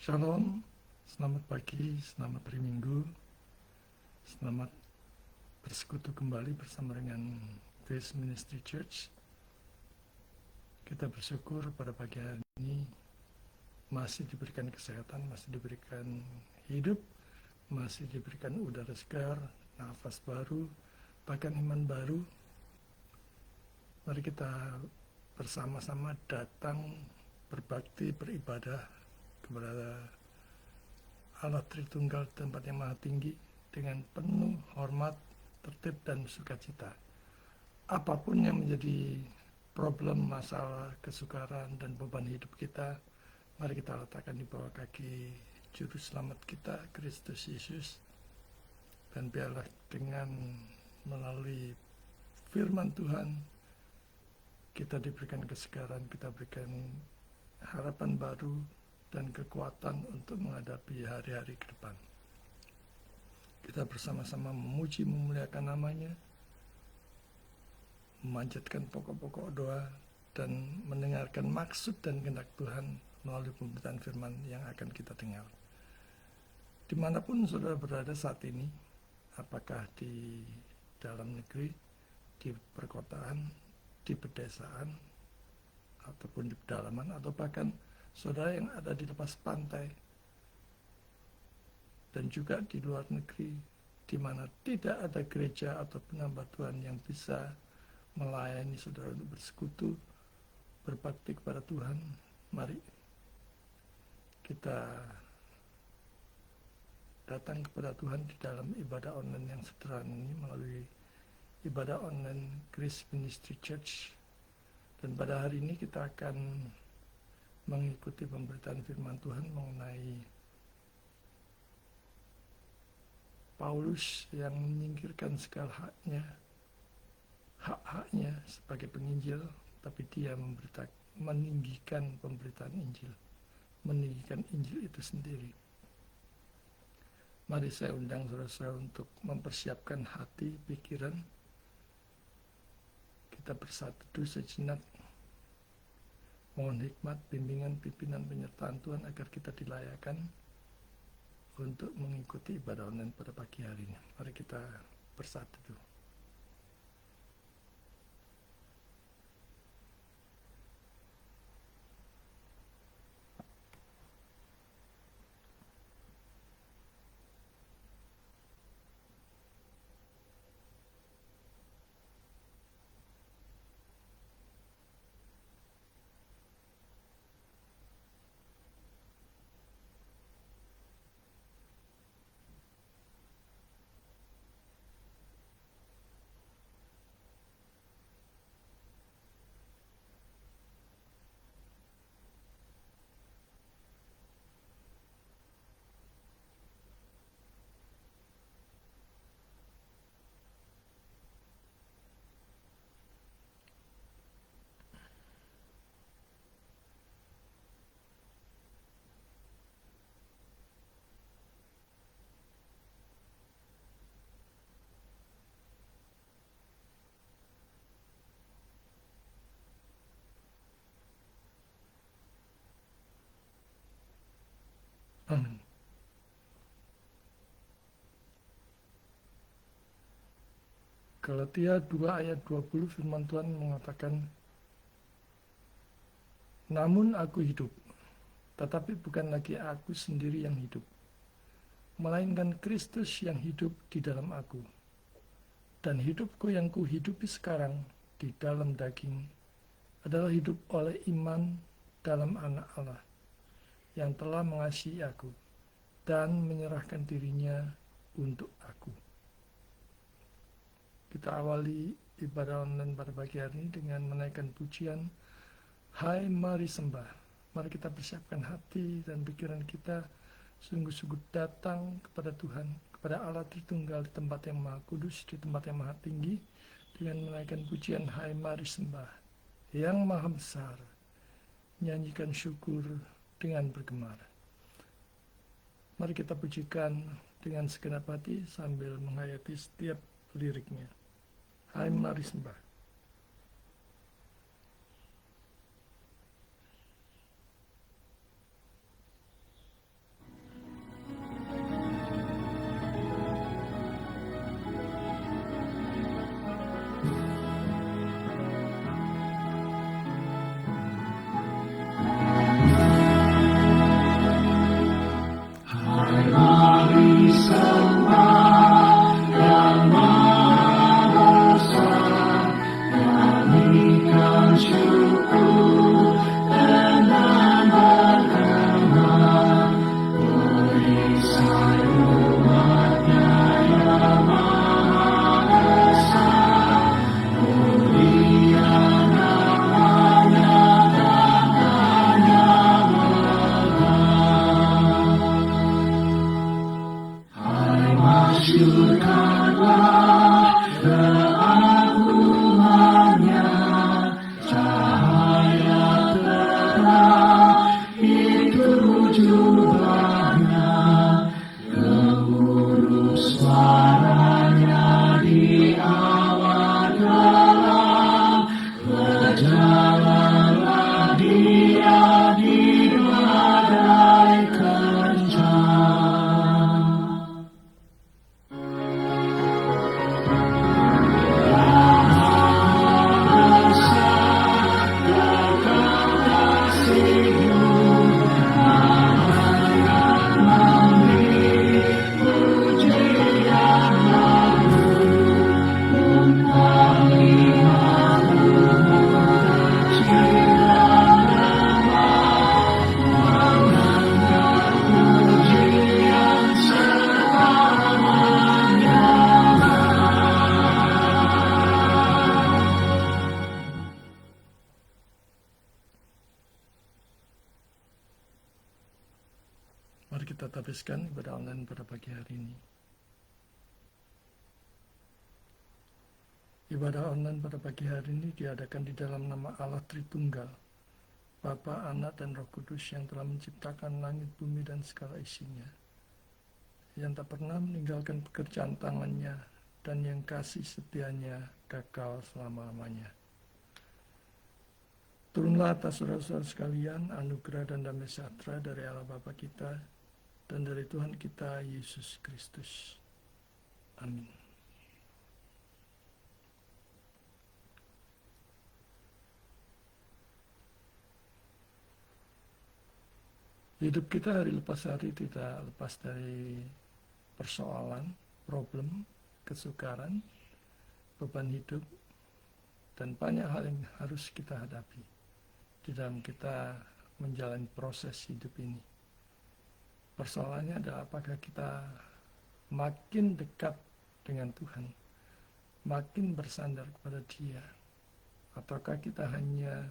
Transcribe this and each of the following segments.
Shalom, selamat pagi, selamat hari Minggu, selamat bersekutu kembali bersama dengan Grace Ministry Church. Kita bersyukur pada pagi hari ini masih diberikan kesehatan, masih diberikan hidup, masih diberikan udara segar, nafas baru, bahkan iman baru. Mari kita bersama-sama datang berbakti, beribadah kepada Allah Tritunggal tempat yang maha tinggi dengan penuh hormat, tertib, dan sukacita. Apapun yang menjadi problem, masalah, kesukaran, dan beban hidup kita, mari kita letakkan di bawah kaki Juru Selamat kita, Kristus Yesus. Dan biarlah dengan melalui firman Tuhan, kita diberikan kesegaran, kita berikan harapan baru, dan kekuatan untuk menghadapi hari-hari ke depan. Kita bersama-sama memuji, memuliakan namanya, memanjatkan pokok-pokok doa, dan mendengarkan maksud dan kehendak Tuhan melalui pemberitaan firman yang akan kita dengar. Dimanapun saudara berada saat ini, apakah di dalam negeri, di perkotaan, di pedesaan, ataupun di pedalaman, atau bahkan saudara yang ada di lepas pantai, dan juga di luar negeri, di mana tidak ada gereja atau penambah Tuhan yang bisa melayani saudara untuk bersekutu, berbakti kepada Tuhan. Mari kita datang kepada Tuhan di dalam ibadah online yang sederhana ini melalui ibadah online Grace Ministry Church. Dan pada hari ini kita akan mengikuti pemberitaan firman Tuhan mengenai Paulus yang menyingkirkan segala hak-haknya sebagai penginjil, tapi dia meninggikan pemberitaan Injil, meninggikan Injil itu sendiri. Mari saya undang saudara-saudara untuk mempersiapkan hati, pikiran. Kita bersatu sejenak, mohon hikmat, bimbingan, pimpinan, penyertaan Tuhan agar kita dilayakan untuk mengikuti ibadah online pada pagi hari ini. Mari kita bersatu dulu. Amin. Galatia 2 ayat 20 firman Tuhan mengatakan, namun aku hidup, tetapi bukan lagi aku sendiri yang hidup, melainkan Kristus yang hidup di dalam aku. Dan hidupku yang kuhidupi sekarang di dalam daging adalah hidup oleh iman dalam Anak Allah yang telah mengasihi aku dan menyerahkan dirinya untuk aku. Kita awali ibadah online pada pagi hari ini dengan menaikkan pujian, hai mari sembah. Mari kita persiapkan hati dan pikiran kita sungguh-sungguh datang kepada Tuhan, kepada Allah Tritunggal di tempat yang maha kudus, di tempat yang maha tinggi, dengan menaikkan pujian, hai mari sembah, yang maha besar, nyanyikan syukur dengan bergemar. Mari kita pujikan dengan segenap hati sambil menghayati setiap liriknya. Hai mari sembah. kita habiskan ibadah online pada pagi hari ini. Ibadah online pada pagi hari ini diadakan di dalam nama Allah Tritunggal, Bapa, Anak, dan Roh Kudus yang telah menciptakan langit, bumi, dan segala isinya, yang tak pernah meninggalkan pekerjaan tangannya, dan yang kasih setianya kekal selama-lamanya. Turunlah atas saudara-saudara sekalian anugerah dan damai sejahtera dari Allah Bapa kita dan dari Tuhan kita Yesus Kristus. Amin. Hidup kita hari lepas hari tidak lepas dari persoalan, problem, kesukaran, beban hidup, dan banyak hal yang harus kita hadapi di dalam kita menjalani proses hidup ini. Persoalannya adalah apakah kita makin dekat dengan Tuhan, makin bersandar kepada Dia, ataukah kita hanya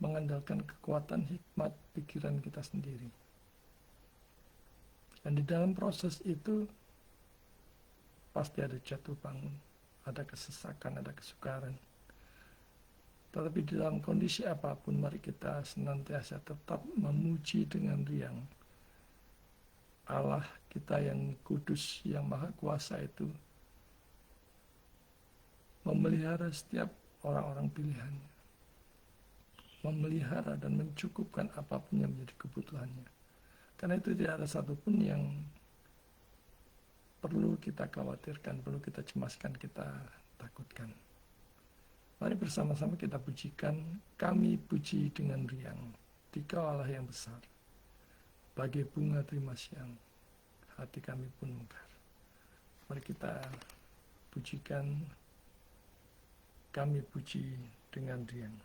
mengandalkan kekuatan hikmat pikiran kita sendiri. Dan di dalam proses itu pasti ada jatuh bangun, ada kesesakan, ada kesukaran. Tetapi di dalam kondisi apapun, mari kita senantiasa tetap memuji dengan riang Allah kita yang kudus, yang maha kuasa itu memelihara setiap orang-orang pilihannya, memelihara dan mencukupkan apapun yang menjadi kebutuhannya. Karena itu tidak ada satupun yang perlu kita khawatirkan, perlu kita cemaskan, kita takutkan. Mari bersama-sama kita pujikan, kami puji dengan riang, Dikau Allah yang besar, bagai bunga terima siang, hati kami pun mekar. Mari kita pujikan, kami puji dengan riang.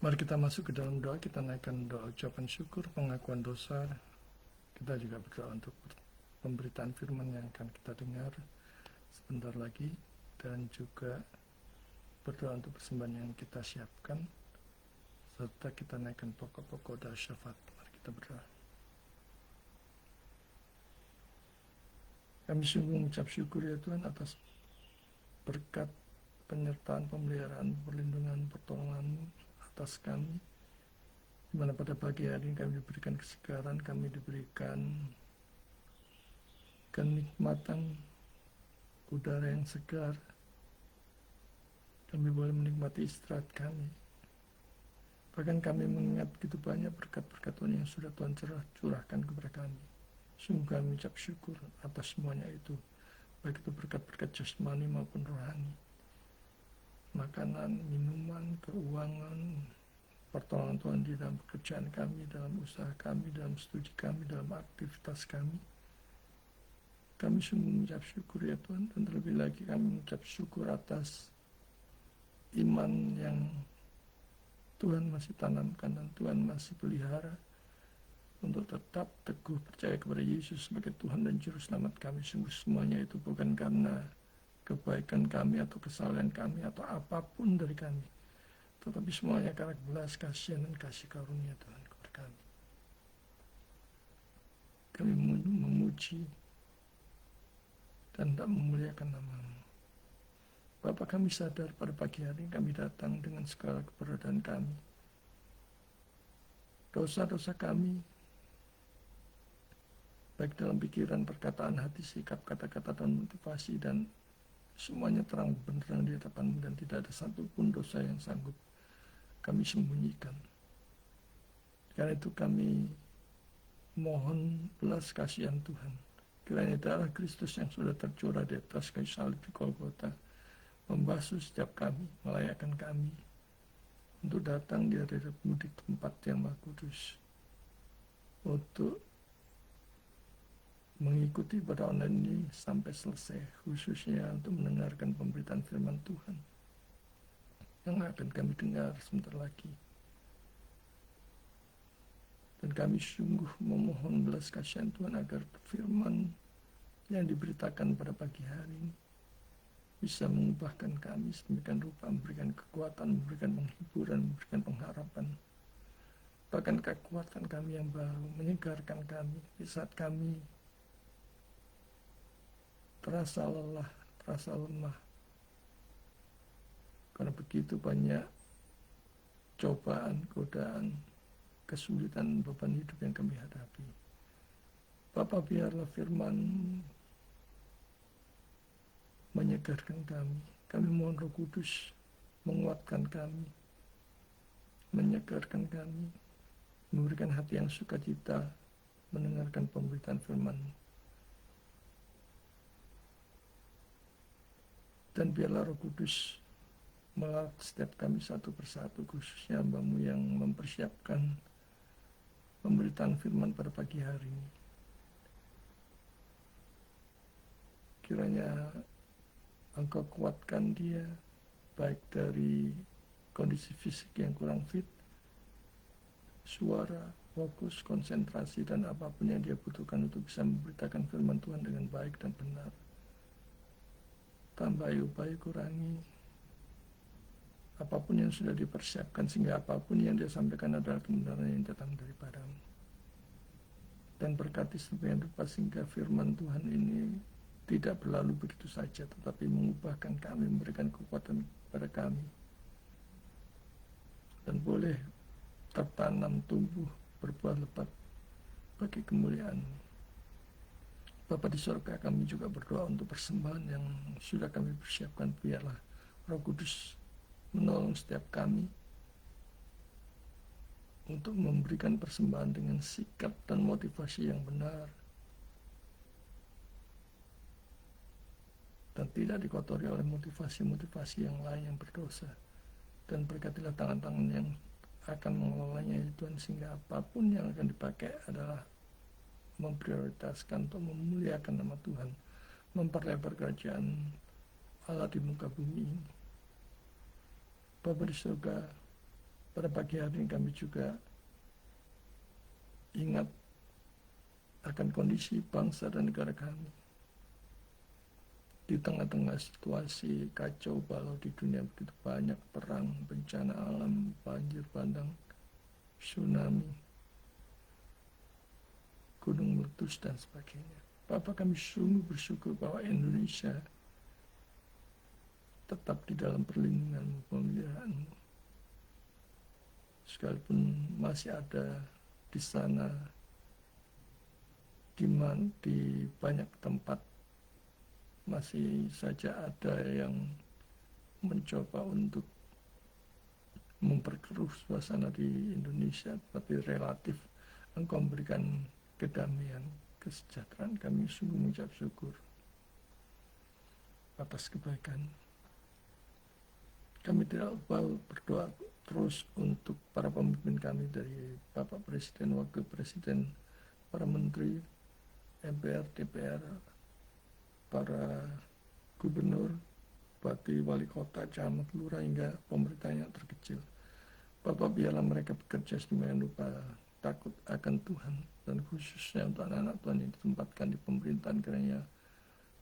Mari kita masuk ke dalam doa, kita naikkan doa ucapan syukur, pengakuan dosa. Kita juga berdoa untuk pemberitaan firman yang akan kita dengar sebentar lagi, dan juga berdoa untuk persembahan yang kita siapkan, serta kita naikkan pokok-pokok doa syafaat. Mari kita berdoa. Kami sungguh mengucap syukur ya Tuhan atas berkat penyertaan, pemeliharaan, perlindungan, pertolongan atas kami, di mana pada pagi hari ini kami diberikan kesegaran, kami diberikan kenikmatan udara yang segar, kami boleh menikmati istirahat kami. Bahkan kami mengingat begitu banyak berkat-berkat Tuhan yang sudah Tuhan curahkan kepada kami. Sungguh kami mengucap syukur atas semuanya itu, baik itu berkat-berkat jasmani maupun rohani, makanan, minuman, keuangan, pertolongan Tuhan di dalam pekerjaan kami, dalam usaha kami, dalam studi kami, dalam aktivitas kami. Kami sungguh mengucap syukur ya Tuhan, dan terlebih lagi kami mengucap syukur atas iman yang Tuhan masih tanamkan dan Tuhan masih pelihara untuk tetap teguh percaya kepada Yesus sebagai Tuhan dan Juru Selamat kami. Sungguh semuanya itu bukan karena kebaikan kami atau kesalahan kami atau apapun dari kami, tetapi semuanya karena belas kasihan dan kasih karunia Tuhan kepada kami. Kami memuji dan tak memuliakan nama-Mu. Bapa, kami sadar pada pagi hari kami datang dengan segala keberadaan kami, dosa-dosa kami, baik dalam pikiran, perkataan, hati, sikap, kata-kata, dan motivasi, dan semuanya terang benderang di hadapan-Mu, dan tidak ada satupun dosa yang sanggup kami sembunyikan. Karena itu kami mohon belas kasihan Tuhan. Kiranya darah Kristus yang sudah tercurah di atas kayu salib di Golgota membasuh setiap kami, melayakkan kami untuk datang di hadirat-Mu di tempat yang Maha Kudus, untuk mengikuti pada online ini sampai selesai, khususnya untuk mendengarkan pemberitaan firman Tuhan yang akan kami dengar sebentar lagi. Dan kami sungguh memohon belas kasihan Tuhan agar firman yang diberitakan pada pagi hari ini bisa mengubahkan kami sedemikian rupa, memberikan kekuatan, memberikan penghiburan, memberikan pengharapan, bahkan kekuatan kami yang baru, menyegarkan kami di saat kami terasa lelah, terasa lemah, karena begitu banyak cobaan, godaan, kesulitan, beban hidup yang kami hadapi. Bapa, biarlah firman menyegarkan kami. Kami mohon Roh Kudus menguatkan kami, menyegarkan kami, memberikan hati yang sukacita mendengarkan pemberitaan firman. Dan biarlah Roh Kudus melalui setiap kami satu persatu, khususnya hamba-Mu yang mempersiapkan pemberitaan firman pada pagi hari ini. Kiranya Engkau kuatkan dia, baik dari kondisi fisik yang kurang fit, suara, fokus, konsentrasi, dan apapun yang dia butuhkan untuk bisa memberitakan firman Tuhan dengan baik dan benar. Tambah upaya kurangi apapun yang sudah dipersiapkan, sehingga apapun yang dia sampaikan adalah kebenaran yang datang daripada-Mu. Dan berkati sebagian rupa sehingga firman Tuhan ini tidak berlalu begitu saja, tetapi mengubahkan kami, memberikan kekuatan kepada kami, dan boleh tertanam, tumbuh, berbuah lebat bagi kemuliaan-Mu. Bapa di surga, kami juga berdoa untuk persembahan yang sudah kami persiapkan. Biarlah Roh Kudus menolong setiap kami untuk memberikan persembahan dengan sikap dan motivasi yang benar, dan tidak dikotori oleh motivasi-motivasi yang lain yang berdosa. Dan berkatilah tangan-tangan yang akan mengelolanya ya Tuhan, sehingga apapun yang akan dipakai adalah memprioritaskan untuk memuliakan nama Tuhan, memperlebar kerajaan Allah di muka bumi ini. Bapa di surga, pada pagi hari ini kami juga ingat akan kondisi bangsa dan negara kami. Di tengah-tengah situasi kacau balau di dunia begitu banyak, perang, bencana alam, banjir bandang, tsunami, gunung meletus dan sebagainya. Bapak, kami sungguh bersyukur bahwa Indonesia tetap di dalam perlindungan pemeliharaan-Mu. Sekalipun masih ada di sana di banyak tempat masih saja ada yang mencoba untuk memperkeruh suasana di Indonesia, tapi relatif Engkau memberikan kedamaian, kesejahteraan. Kami sungguh mengucap syukur atas kebaikan. Kami tidak lupa berdoa terus untuk para pemimpin kami, dari Bapak Presiden, Wakil Presiden, para Menteri, MPR, DPR, para gubernur, bupati, wali kota, camat, lurah, hingga pemerintah yang terkecil. Bapak, biarlah mereka bekerja sedemikian rupa takut akan Tuhan, dan khususnya untuk anak-anak Tuhan yang ditempatkan di pemerintahan, kiranya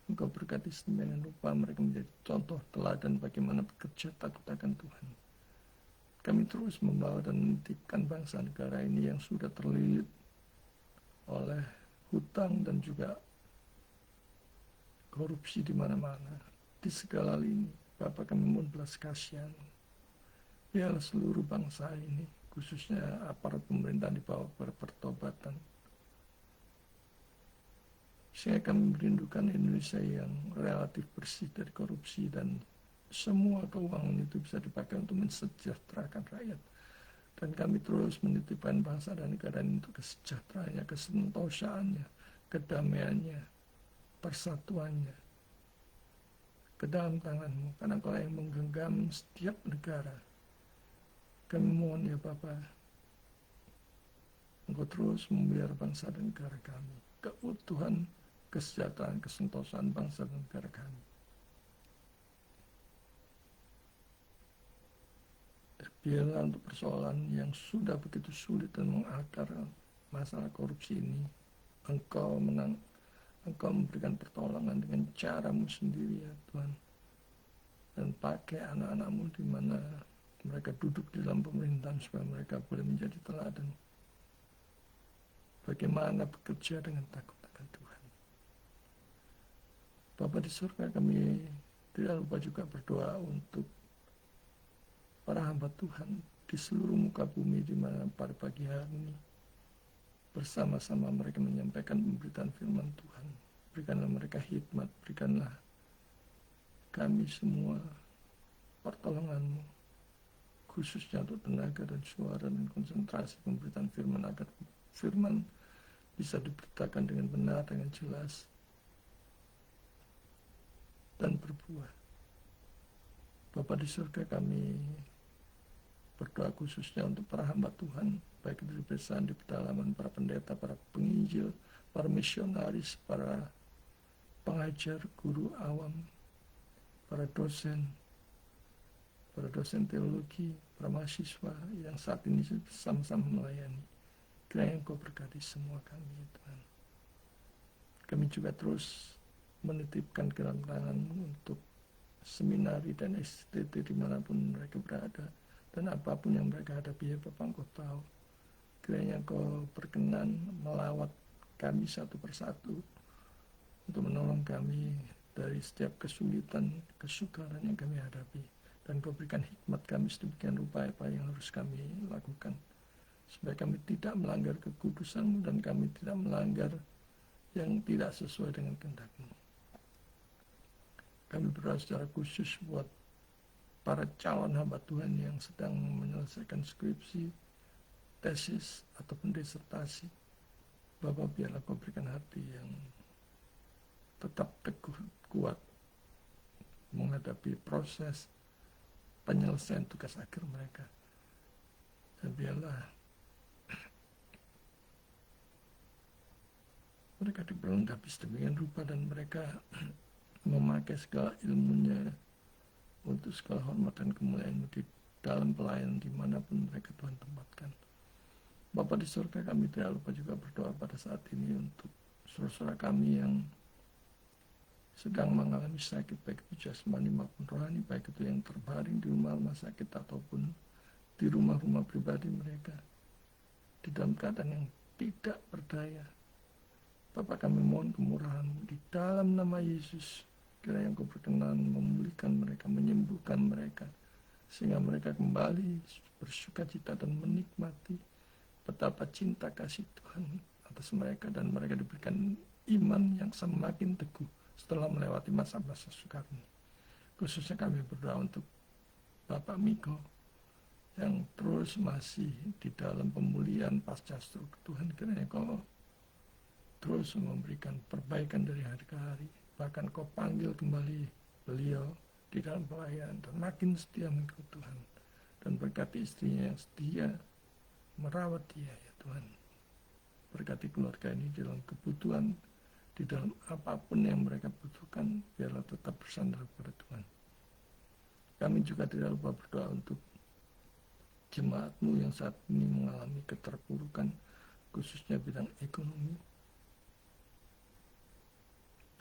Engkau berkati sedemikian rupa mereka menjadi contoh teladan bagaimana bekerja takut akan Tuhan. Kami terus membawa dan menitipkan bangsa negara ini yang sudah terlilit oleh hutang dan juga korupsi di mana-mana, di segala lini. Bapak, kami mohon belas kasihan. Biarlah seluruh bangsa ini, khususnya aparat pemerintahan, dibawa pertobatan, sehingga kami merindukan Indonesia yang relatif bersih dari korupsi, dan semua keuangan itu bisa dipakai untuk mensejahterakan rakyat. Dan kami terus menitipkan bangsa dan negara ini untuk kesejahteraannya, kesentosaannya, kedamaiannya, persatuannya ke dalam tangan-Mu, karena Engkau yang menggenggam setiap negara. Kami mohon ya Bapa, Engkau terus memelihara bangsa dan negara kami, keutuhan, kesejahteraan, kesentosaan bangsa dan negara kami. Biarlah untuk persoalan yang sudah begitu sulit dan mengakar, masalah korupsi ini, Engkau memberikan pertolongan dengan cara-Mu sendiri ya Tuhan. Dan pakai anak-anak-Mu di mana mereka duduk di dalam pemerintahan, supaya mereka boleh menjadi teladan bagaimana bekerja dengan takut akan Tuhan. Bapa di surga, kami tidak lupa juga berdoa untuk para hamba Tuhan di seluruh muka bumi, di mana pada pagi hari ini bersama-sama mereka menyampaikan pemberitaan firman Tuhan. Berikanlah mereka hikmat, berikanlah kami semua pertolongan-Mu, khususnya untuk tenaga dan suara dan konsentrasi pemberitaan firman, agar firman bisa diberitakan dengan benar, dengan jelas, dan berbuah. Bapa di surga, kami berdoa khususnya untuk para hamba Tuhan, baik di pedesaan, di pedalaman, para pendeta, para penginjil, para misionaris, para pengajar, guru awam, para dosen teologi, para mahasiswa yang saat ini sama-sama melayani. Kiranya Engkau berkati semua kami ya Tuhan. Kami juga terus menitipkan ke dalam tangan-Mu untuk seminari dan STT dimanapun mereka berada, dan apapun yang mereka hadapi ya Bapak, Engkau tahu. Kiranya Engkau berkenan melawat kami satu persatu untuk menolong kami dari setiap kesulitan, kesukaran yang kami hadapi. Dan Kau berikan hikmat kami sedemikian rupa apa yang harus kami lakukan, supaya kami tidak melanggar kekudusan-Mu dan kami tidak melanggar yang tidak sesuai dengan kehendak-Mu. Kami berdoa secara khusus buat para calon hamba Tuhan yang sedang menyelesaikan skripsi, tesis, ataupun disertasi. Bapak, biarlah Kau berikan hati yang tetap teguh, kuat menghadapi proses penyelesaian tugas akhir mereka. Dan biarlah mereka diperlengkapi sedemikian rupa, dan mereka memakai segala ilmunya untuk segala hormat dan kemuliaan-Mu di dalam pelayanan dimanapun mereka Tuhan tempatkan. Bapa di surga, kami tidak lupa juga berdoa pada saat ini untuk saudara-saudara kami yang sedang mengalami sakit, baik itu jasmani maupun rohani, baik itu yang terbaring di rumah sakit ataupun di rumah-rumah pribadi mereka, di dalam keadaan yang tidak berdaya. Bapak, kami mohon kemurahan-Mu di dalam nama Yesus, kiranya Engkau berkenan memulihkan mereka, menyembuhkan mereka, sehingga mereka kembali bersuka cita dan menikmati betapa cinta kasih Tuhan atas mereka, dan mereka diberikan iman yang semakin teguh setelah melewati masa-masa sukar ini. Khususnya kami berdoa untuk Bapak Miko yang terus masih di dalam pemulihan pasca stroke. Tuhan, kiranya Kau terus memberikan perbaikan dari hari ke hari. Bahkan Kau panggil kembali beliau di dalam pelayanan dan makin setia mengikut Tuhan. Dan berkati istrinya yang setia merawat dia, ya Tuhan. Berkati keluarga ini dalam kebutuhan, di dalam apapun yang mereka butuhkan, biarlah tetap bersandar kepada Tuhan. Kami juga tidak lupa berdoa untuk jemaat-Mu yang saat ini mengalami keterpurukan, khususnya bidang ekonomi,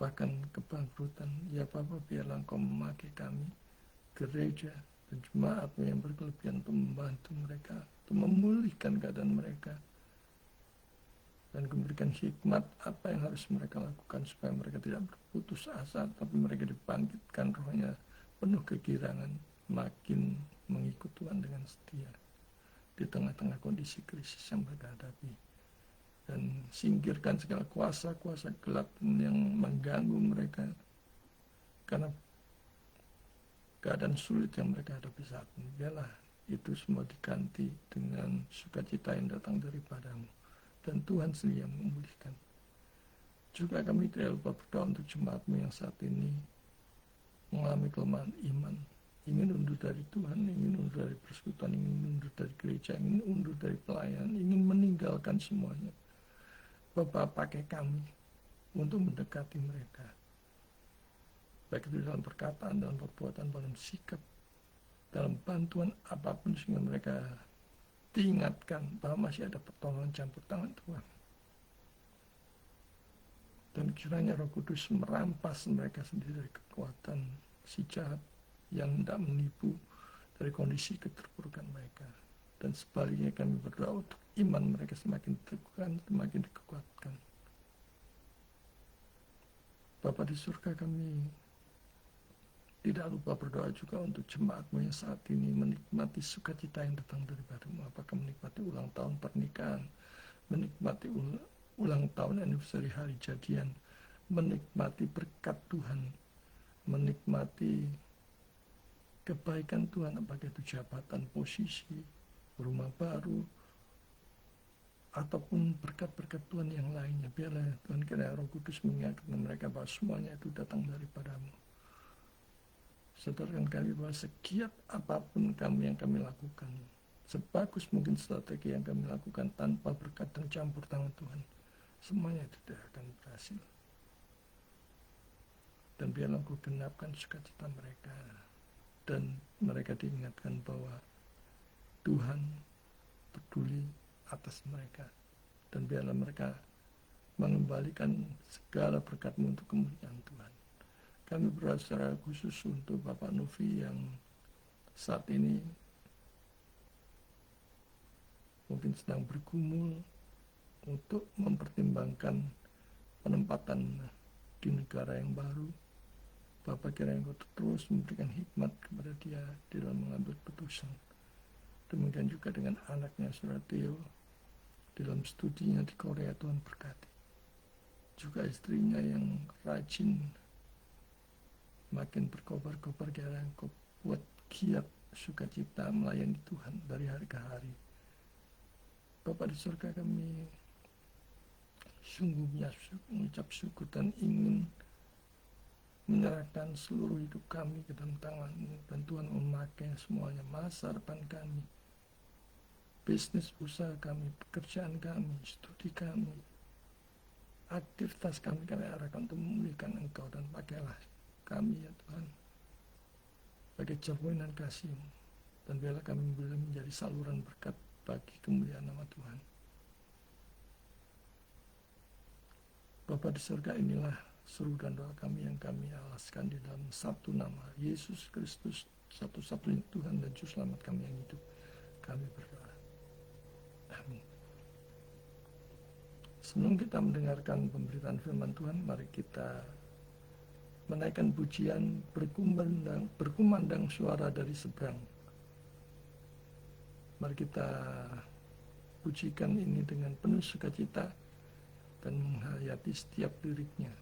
bahkan kebangkrutan. Ya Bapa, biarlah Engkau memakai kami, gereja dan jemaat-Mu yang berkelebihan, untuk membantu mereka, untuk memulihkan keadaan mereka, dan memberikan hikmat apa yang harus mereka lakukan supaya mereka tidak berputus asa, tapi mereka dibangkitkan rohnya penuh kegirangan, makin mengikut Tuhan dengan setia di tengah-tengah kondisi krisis yang mereka hadapi. Dan singkirkan segala kuasa-kuasa gelap yang mengganggu mereka karena keadaan sulit yang mereka hadapi saat ini. Biarlah itu semua diganti dengan sukacita yang datang daripada-Mu, dan Tuhan sendiri yang memulihkan. Juga kami tidak lupa berdoa untuk jemaat-Mu yang saat ini mengalami kelemahan iman, ingin undur dari Tuhan, ingin undur dari persekutuan, ingin undur dari gereja, ingin undur dari pelayanan, ingin meninggalkan semuanya. Bapak, pakai kami untuk mendekati mereka, baik itu dalam perkataan, dalam perbuatan, dalam sikap, dalam bantuan apapun, sehingga mereka diingatkan bahwa masih ada pertolongan campur tangan Tuhan. Dan kiranya Roh Kudus merampas mereka sendiri dari kekuatan si jahat yang hendak menipu dari kondisi keterpurukan mereka. Dan sebaliknya kami berdoa untuk iman mereka semakin diteguhkan, semakin dikuatkan. Bapa di surga, kami tidak lupa berdoa juga untuk jemaat-Mu yang saat ini menikmati sukacita yang datang daripada-Mu. Apakah menikmati ulang tahun pernikahan, menikmati ulang tahun anniversary hari jadian, menikmati berkat Tuhan, menikmati kebaikan Tuhan, apakah itu jabatan, posisi, rumah baru, ataupun berkat-berkat Tuhan yang lainnya. Biarlah Tuhan, kiranya Roh Kudus mengingatkan mereka bahwa semuanya itu datang daripada-Mu. Sadarkan kami bahwa segiat apapun yang kami lakukan, sebagus mungkin strategi yang kami lakukan, tanpa berkat dan campur tangan Tuhan, semuanya tidak akan berhasil. Dan biarlah Engkau genapkan sukacita mereka, dan mereka diingatkan bahwa Tuhan peduli atas mereka, dan biarlah mereka mengembalikan segala berkat-Mu untuk kemuliaan Tuhan. Kami berdoa secara khusus untuk Bapak Novi yang saat ini mungkin sedang bergumul untuk mempertimbangkan penempatan di negara yang baru. Bapak, kiranya Engkau terus memberikan hikmat kepada dia di dalam mengambil keputusan. Demikian juga dengan anaknya Saudara Theo dalam studinya di Korea, Tuhan berkati. Juga istrinya yang rajin, makin berkobar-kobar, kiranya Engkau buat giat sukacita melayani Tuhan dari hari ke hari. Bapa di surga, kami sungguh mengucap syukur dan ingin menyerahkan seluruh hidup kami ke dalam tangan-Mu, dan Tuhan memakai semuanya, masa depan kami, bisnis usaha kami, pekerjaan kami, studi kami, aktivitas kami arahkan untuk memulihkan Engkau, dan pakailah kami ya Tuhan bagi cerminan kasih-Mu, dan biarlah kami boleh menjadi saluran berkat bagi kemuliaan nama Tuhan. Bapa di surga, inilah seru dan doa kami yang kami alaskan di dalam satu nama, Yesus Kristus, satu-satunya Tuhan dan Juru Selamat kami yang hidup. Kami berdoa. Amin. Sebelum kita mendengarkan pemberitaan firman Tuhan, mari kita menaikkan pujian berkumandang suara dari seberang. Mari kita pujikan ini dengan penuh sukacita dan menghayati setiap liriknya.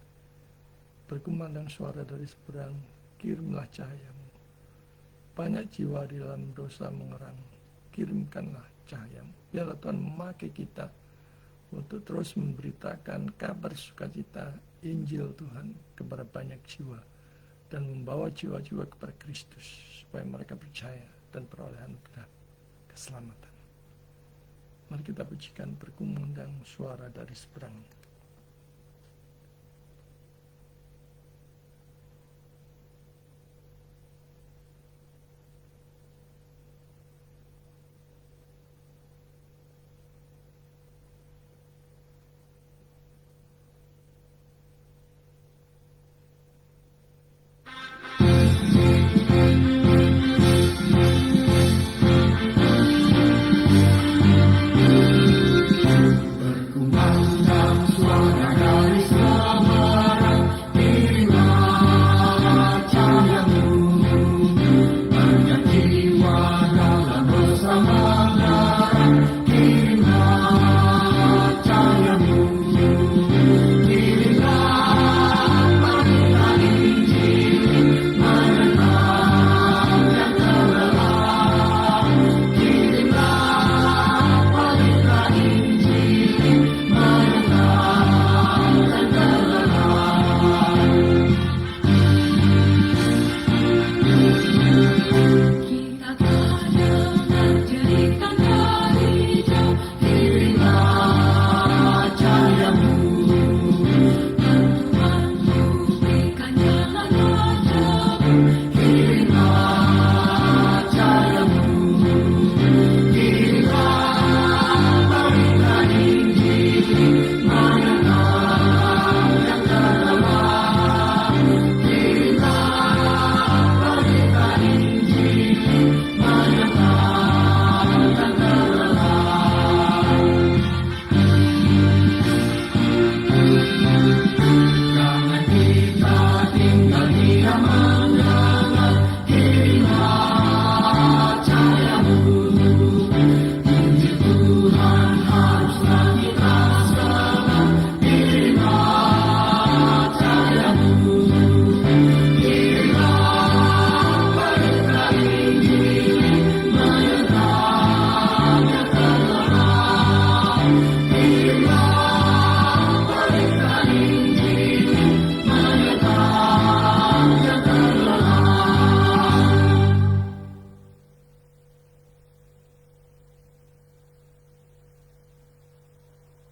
Berkumandang suara dari seberang, kirimlah cahayamu. Banyak jiwa di dalam dosa mengerang, kirimkanlah cahayamu. Biarlah Tuhan memakai kita untuk terus memberitakan kabar sukacita Injil Tuhan kepada banyak jiwa dan membawa jiwa-jiwa kepada Kristus supaya mereka percaya dan perolehan keselamatan. Mari kita pujikan berkumandang suara dari seberang.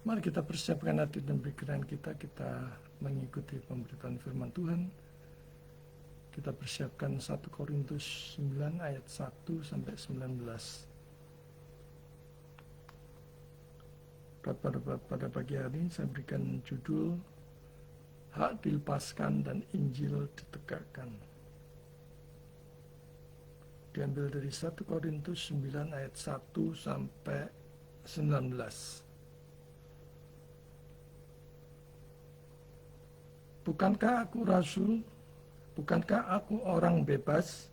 Mari kita persiapkan hati dan pikiran kita mengikuti pemberitaan firman Tuhan. Kita persiapkan 1 Korintus 9 ayat 1 sampai 19. Pada pagi hari saya berikan judul Hak dilepaskan dan Injil ditegakkan. Diambil dari 1 Korintus 9 ayat 1 sampai 19. Bukankah aku rasul? Bukankah aku orang bebas?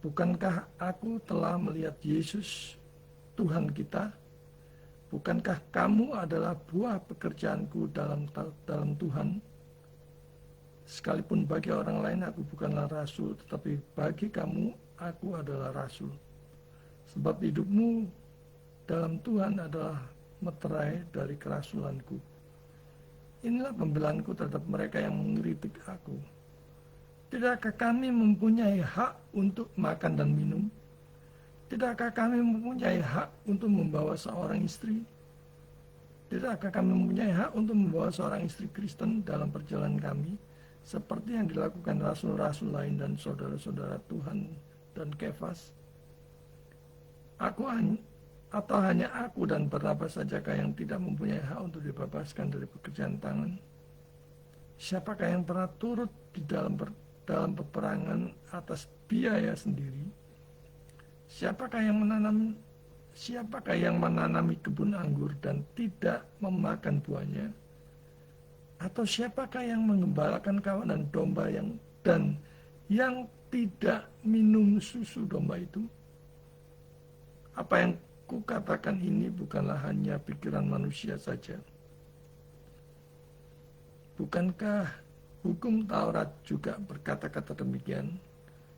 Bukankah aku telah melihat Yesus, Tuhan kita? Bukankah kamu adalah buah pekerjaanku dalam Tuhan? Sekalipun bagi orang lain aku bukanlah rasul, tetapi bagi kamu aku adalah rasul. Sebab hidupmu dalam Tuhan adalah meterai dari kerasulanku. Inilah pembelaanku terhadap mereka yang mengkritik aku. Tidakkah kami mempunyai hak untuk makan dan minum? Tidakkah kami mempunyai hak untuk membawa seorang istri? Tidakkah kami mempunyai hak untuk membawa seorang istri Kristen dalam perjalanan kami, seperti yang dilakukan rasul-rasul lain dan saudara-saudara Tuhan dan Kefas? Atau hanya aku dan Barnabas sajakah yang tidak mempunyai hak untuk dibebaskan dari pekerjaan tangan? Siapakah yang pernah turut di dalam peperangan atas biaya sendiri? Siapakah yang menanami kebun anggur dan tidak memakan buahnya? Atau siapakah yang mengembalakan kawanan domba yang tidak minum susu domba itu? Apa yang kukatakan ini bukanlah hanya pikiran manusia saja. Bukankah hukum Taurat juga berkata-kata demikian?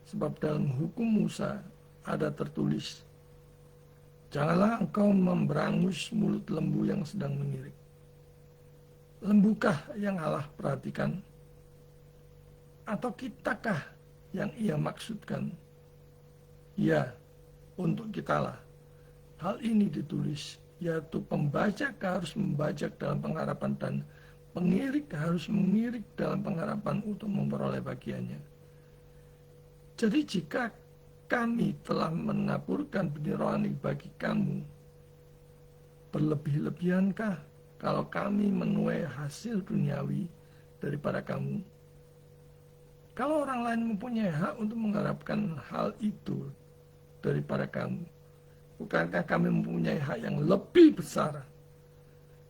Sebab dalam hukum Musa ada tertulis, janganlah engkau memberangus mulut lembu yang sedang mengirik. Lembukah yang Allah perhatikan? Atau kitakah yang ia maksudkan? Ya, untuk kitalah. Hal ini ditulis, yaitu pembajak harus membajak dalam pengharapan dan pengirik harus mengirik dalam pengharapan untuk memperoleh bagiannya. Jadi jika kami telah menaburkan benih rohani bagi kamu, berlebih-lebihankah kalau kami menuai hasil duniawi daripada kamu? Kalau orang lain mempunyai hak untuk mengharapkan hal itu daripada kamu, bukankah kami mempunyai hak yang lebih besar?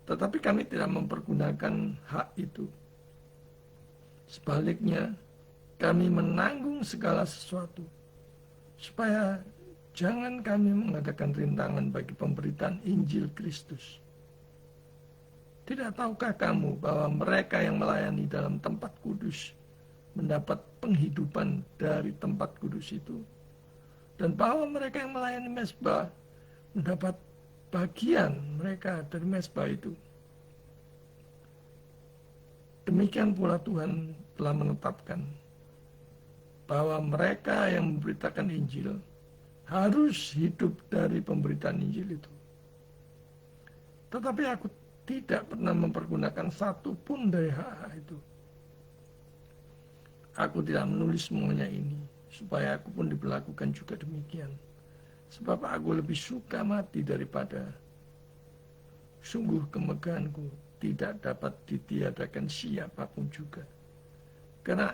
Tetapi kami tidak mempergunakan hak itu. Sebaliknya, kami menanggung segala sesuatu, supaya jangan kami mengadakan rintangan bagi pemberitaan Injil Kristus. Tidak tahukah kamu bahwa mereka yang melayani dalam tempat kudus mendapat penghidupan dari tempat kudus itu? Dan bahwa mereka yang melayani mezbah mendapat bagian mereka dari mezbah itu. Demikian pula Tuhan telah menetapkan bahwa mereka yang memberitakan Injil harus hidup dari pemberitaan Injil itu. Tetapi aku tidak pernah mempergunakan satu pun dari hak itu. Aku tidak menulis semuanya ini supaya aku pun diperlakukan juga demikian. Sebab aku lebih suka mati daripada. Sungguh kemegahanku tidak dapat ditiadakan siapapun juga. Karena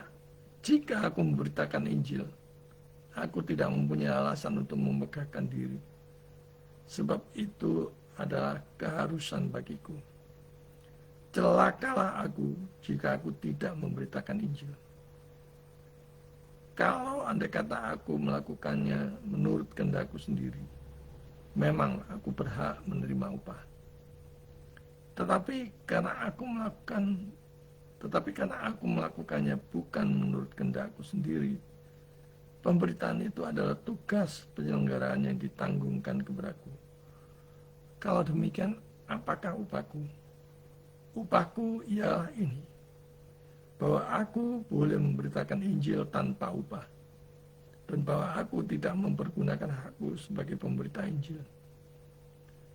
jika aku memberitakan Injil, aku tidak mempunyai alasan untuk memegahkan diri. Sebab itu adalah keharusan bagiku. Celakalah aku jika aku tidak memberitakan Injil. Kalau andai kata aku melakukannya menurut kehendakku sendiri, memang aku berhak menerima upah. Tetapi karena aku melakukannya bukan menurut kehendakku sendiri, pemberitaan itu adalah tugas penyelenggaraan yang ditanggungkan kepadaku. Kalau demikian, apakah upahku? Upahku ialah ini, bahwa aku boleh memberitakan Injil tanpa upah, dan bahwa aku tidak mempergunakan hakku sebagai pemberita Injil.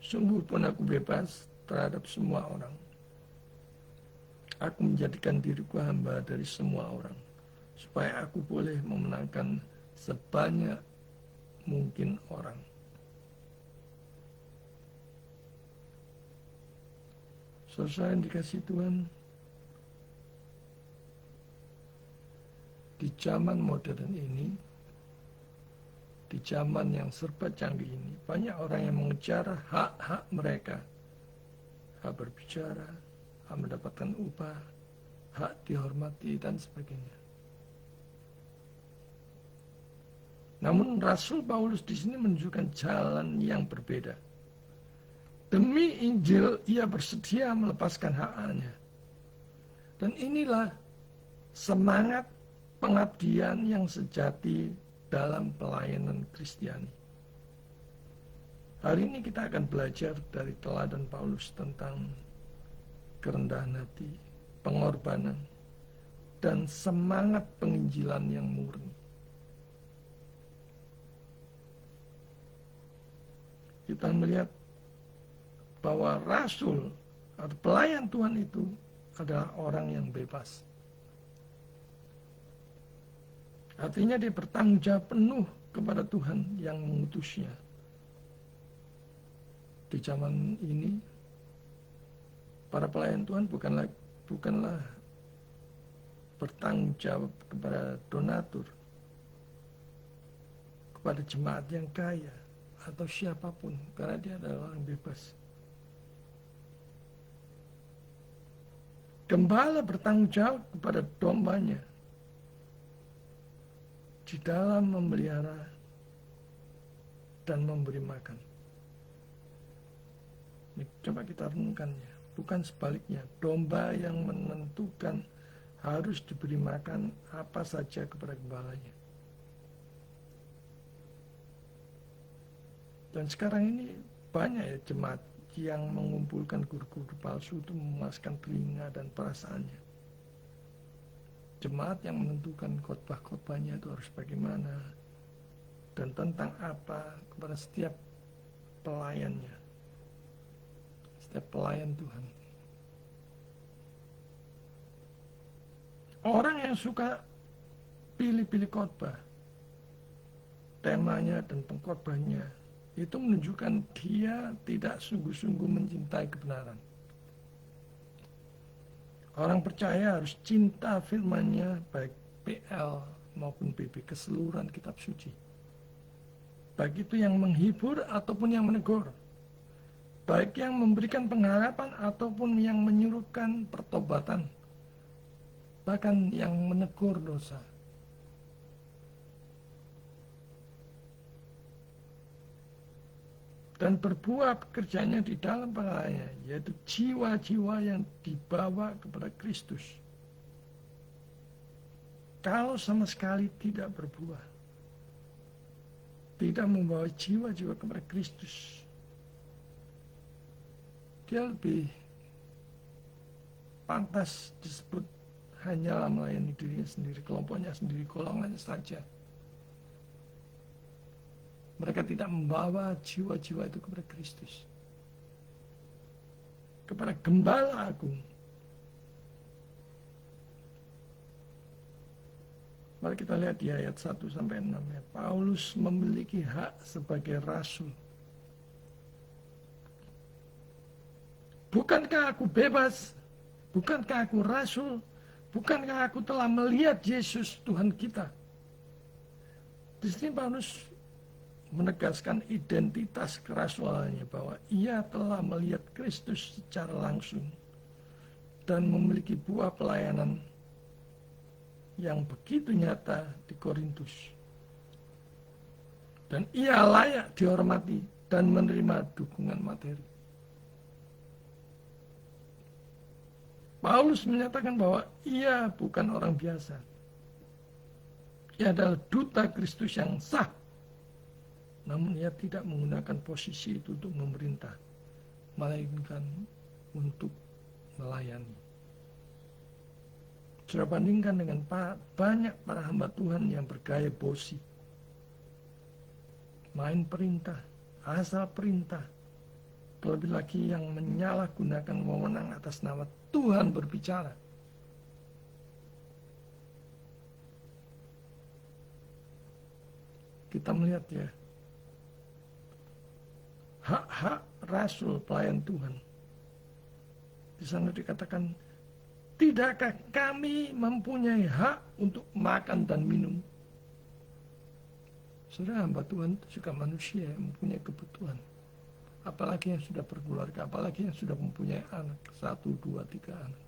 Sungguh pun aku bebas terhadap semua orang. Aku menjadikan diriku hamba dari semua orang, supaya aku boleh memenangkan sebanyak mungkin orang. Saudara yang dikasihi Tuhan, di zaman modern ini, di zaman yang serba canggih ini, banyak orang yang mengejar hak-hak mereka. Hak berbicara, hak mendapatkan upah, hak dihormati, dan sebagainya. Namun Rasul Paulus di sini menunjukkan jalan yang berbeda. Demi Injil, ia bersedia melepaskan haknya. Dan inilah semangat pengabdian yang sejati dalam pelayanan Kristiani. Hari ini kita akan belajar dari teladan Paulus tentang kerendahan hati, pengorbanan, dan semangat penginjilan yang murni. Kita melihat bahwa rasul atau pelayan Tuhan itu adalah orang yang bebas. Artinya dia bertanggung jawab penuh kepada Tuhan yang mengutusnya. Di zaman ini, para pelayan Tuhan bukanlah bertanggung jawab kepada donatur, kepada jemaat yang kaya, atau siapapun, karena dia adalah orang bebas. Gembala bertanggung jawab kepada dombanya di dalam memelihara dan memberi makan. Ini coba kita renungkannya. Bukan sebaliknya, domba yang menentukan harus diberi makan apa saja kepada gembalanya. Dan sekarang ini banyak ya jemaat yang mengumpulkan guru-guru palsu untuk memuaskan telinga dan perasaannya. Jemaat yang menentukan khotbah-khotbahnya itu harus bagaimana dan tentang apa kepada setiap pelayannya, setiap pelayan Tuhan. Orang yang suka pilih-pilih khotbah, temanya dan pengkhotbahnya, itu menunjukkan dia tidak sungguh-sungguh mencintai kebenaran. Orang percaya harus cinta firman-Nya, baik PL maupun BB, keseluruhan kitab suci. Baik itu yang menghibur ataupun yang menegur. Baik yang memberikan pengharapan ataupun yang menyuruhkan pertobatan. Bahkan yang menegur dosa. Dan berbuah pekerjaannya di dalam pelayanannya, yaitu jiwa-jiwa yang dibawa kepada Kristus. Kalau sama sekali tidak berbuah, tidak membawa jiwa-jiwa kepada Kristus, dia lebih pantas disebut hanyalah melayani dirinya sendiri, kelompoknya sendiri, golongannya saja. Mereka tidak membawa jiwa-jiwa itu kepada Kristus, kepada Gembala Agung. Mari kita lihat di ayat 1-6 ya. Paulus memiliki hak sebagai rasul. Bukankah aku bebas? Bukankah aku rasul? Bukankah aku telah melihat Yesus Tuhan kita? Di sini Paulus menegaskan identitas kerasulannya, bahwa ia telah melihat Kristus secara langsung dan memiliki buah pelayanan yang begitu nyata di Korintus. Dan ia layak dihormati dan menerima dukungan materi. Paulus menyatakan bahwa ia bukan orang biasa. Ia adalah duta Kristus yang sah. Namun ia tidak menggunakan posisi itu untuk memerintah, melainkan untuk melayani. Sudah bandingkan dengan banyak para hamba Tuhan yang bergaya bosi, main perintah, asal perintah, terlebih lagi yang menyalahgunakan wewenang atas nama Tuhan berbicara. Kita melihat ya, hak-hak rasul pelayan Tuhan. Di sana dikatakan, tidakkah kami mempunyai hak untuk makan dan minum? Saudara, hamba Tuhan itu juga manusia yang mempunyai kebutuhan. Apalagi yang sudah berkeluarga, apalagi yang sudah mempunyai anak, 1, 2, 3 anak.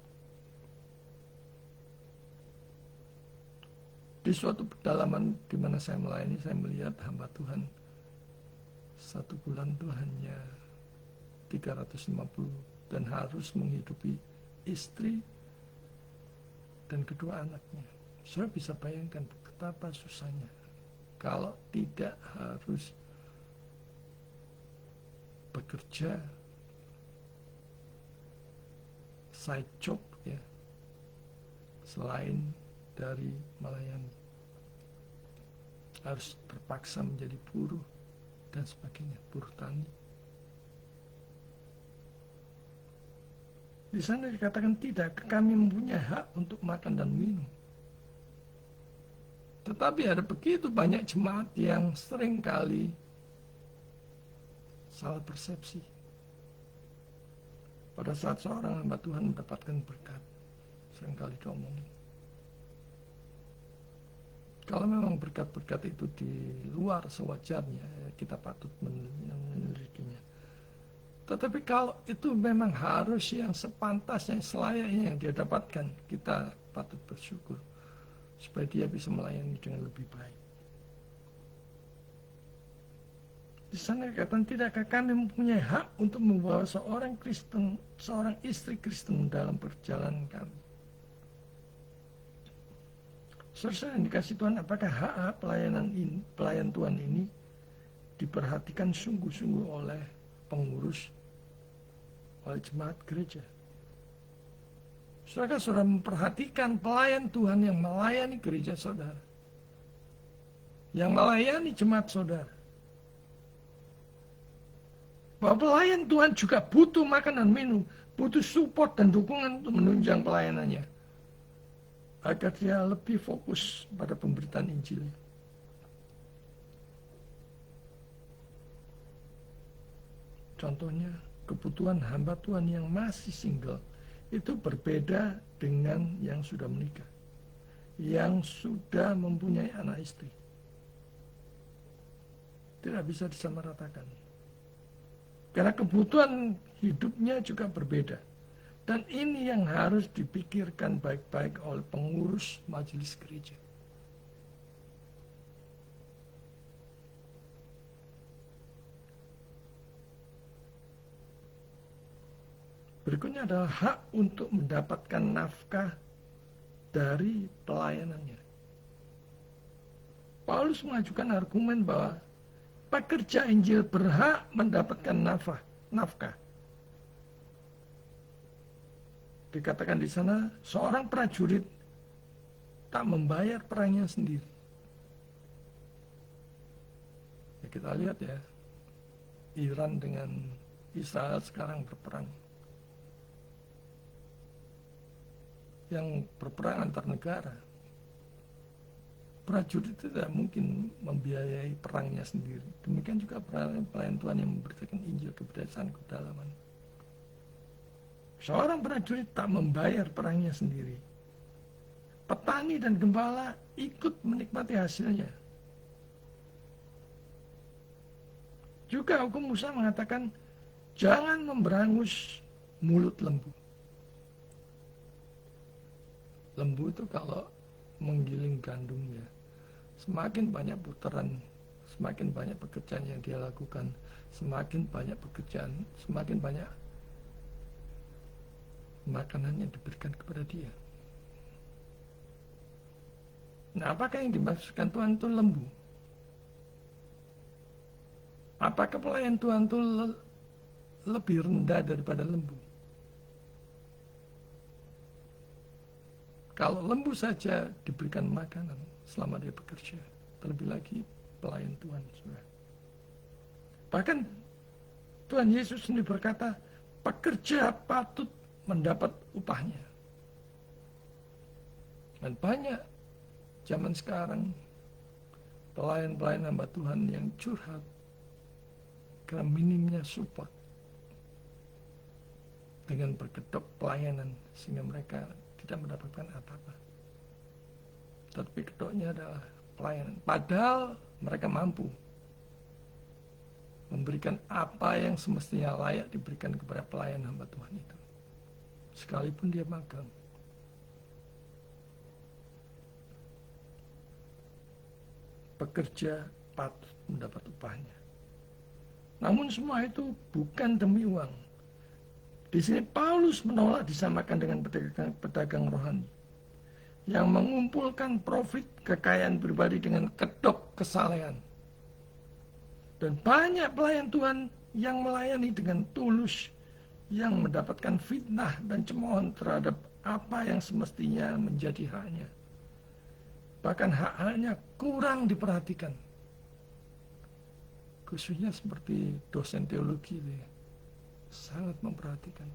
Di suatu pedalaman di mana saya melayani, saya melihat hamba Tuhan 1 bulan itu hanya 350 dan harus menghidupi istri dan kedua anaknya. Saya bisa bayangkan betapa susahnya kalau tidak harus bekerja side job ya, selain dari melayani, harus terpaksa menjadi buruh dan sebagainya, buruh tani. Di sana dikatakan tidak, kami mempunyai hak untuk makan dan minum. Tetapi ada begitu banyak jemaat yang seringkali salah persepsi. Pada saat seorang hamba Tuhan mendapatkan berkat, seringkali diomongin. Kalau memang berkat-berkat itu di luar sewajarnya, kita patut memilikinya. Tetapi kalau itu memang harus yang sepantasnya, selayaknya yang dia dapatkan, kita patut bersyukur supaya dia bisa melayani dengan lebih baik. Di sana katakan, tidakkah kami mempunyai hak untuk membawa seorang Kristen, seorang istri Kristen dalam perjalanan kami? Saudara yang dikasih Tuhan, apakah hak pelayan Tuhan ini diperhatikan sungguh-sungguh oleh pengurus, oleh jemaat gereja? Saudara memperhatikan pelayan Tuhan yang melayani gereja saudara, yang melayani jemaat saudara, bahwa pelayan Tuhan juga butuh makan dan minum, butuh support dan dukungan untuk menunjang pelayanannya, agar dia lebih fokus pada pemberitaan Injil. Contohnya, kebutuhan hamba Tuhan yang masih single itu berbeda dengan yang sudah menikah, yang sudah mempunyai anak istri. Tidak bisa disamaratakan. Karena kebutuhan hidupnya juga berbeda. Dan ini yang harus dipikirkan baik-baik oleh pengurus majelis gereja. Berikutnya adalah hak untuk mendapatkan nafkah dari pelayanannya. Paulus mengajukan argumen bahwa pekerja Injil berhak mendapatkan nafkah. Dikatakan di sana, seorang prajurit tak membayar perangnya sendiri. Ya, kita lihat ya, Iran dengan Israel sekarang berperang. Yang berperang antar negara. Prajurit tidak mungkin membiayai perangnya sendiri. Demikian juga pelayan Tuhan yang memberitakan Injil kebedasan kedalaman. Seorang prajurit tak membayar perangnya sendiri. Petani dan gembala ikut menikmati hasilnya. Juga hukum Musa mengatakan, jangan memberangus mulut lembu. Lembu itu kalau menggiling gandumnya, semakin banyak putaran, semakin banyak pekerjaan yang dia lakukan, semakin banyak pekerjaan, semakin banyak makanan yang diberikan kepada dia. Nah, apakah yang dimaksudkan Tuhan itu lembu? Apakah pelayan Tuhan itu lebih rendah daripada lembu? Kalau lembu saja diberikan makanan selama dia bekerja, terlebih lagi pelayan Tuhan. Bahkan Tuhan Yesus sendiri berkata, pekerja patut mendapat upahnya. Dan banyak zaman sekarang pelayan-pelayan hamba Tuhan yang curhat karena minimnya support dengan berkedok pelayanan sehingga mereka tidak mendapatkan apa-apa. Tapi kedoknya adalah pelayanan. Padahal mereka mampu memberikan apa yang semestinya layak diberikan kepada pelayan hamba Tuhan itu. Sekalipun dia magang. Pekerja patut mendapat upahnya. Namun semua itu bukan demi uang. Di sini Paulus menolak disamakan dengan pedagang rohani yang mengumpulkan profit kekayaan pribadi dengan kedok kesalehan. Dan banyak pelayan Tuhan yang melayani dengan tulus, yang mendapatkan fitnah dan cemoohan terhadap apa yang semestinya menjadi haknya. Bahkan hak-haknya kurang diperhatikan. Khususnya seperti dosen teologi, sangat memperhatikan.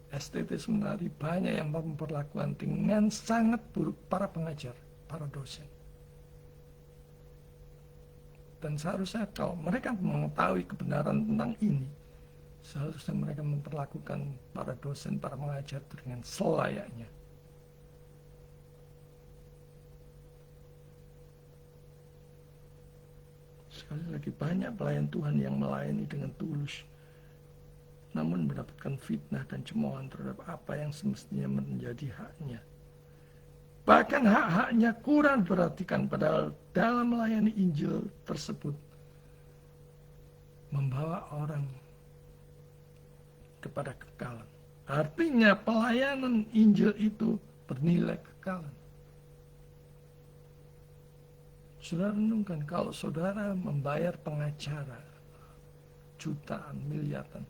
STT Seminari banyak yang memperlakukan dengan sangat buruk para pengajar, para dosen. Dan seharusnya kalau mereka mengetahui kebenaran tentang ini, seharusnya mereka memperlakukan para dosen, para pengajar dengan selayaknya. Sekali lagi, banyak pelayan Tuhan yang melayani dengan tulus, namun mendapatkan fitnah dan cemoohan terhadap apa yang semestinya menjadi haknya. Bahkan hak-haknya kurang diperhatikan, padahal dalam melayani Injil tersebut membawa orang kepada kekekalan. Artinya pelayanan Injil itu bernilai kekekalan. Saudara renungkan, kalau saudara membayar pengacara jutaan, miliaran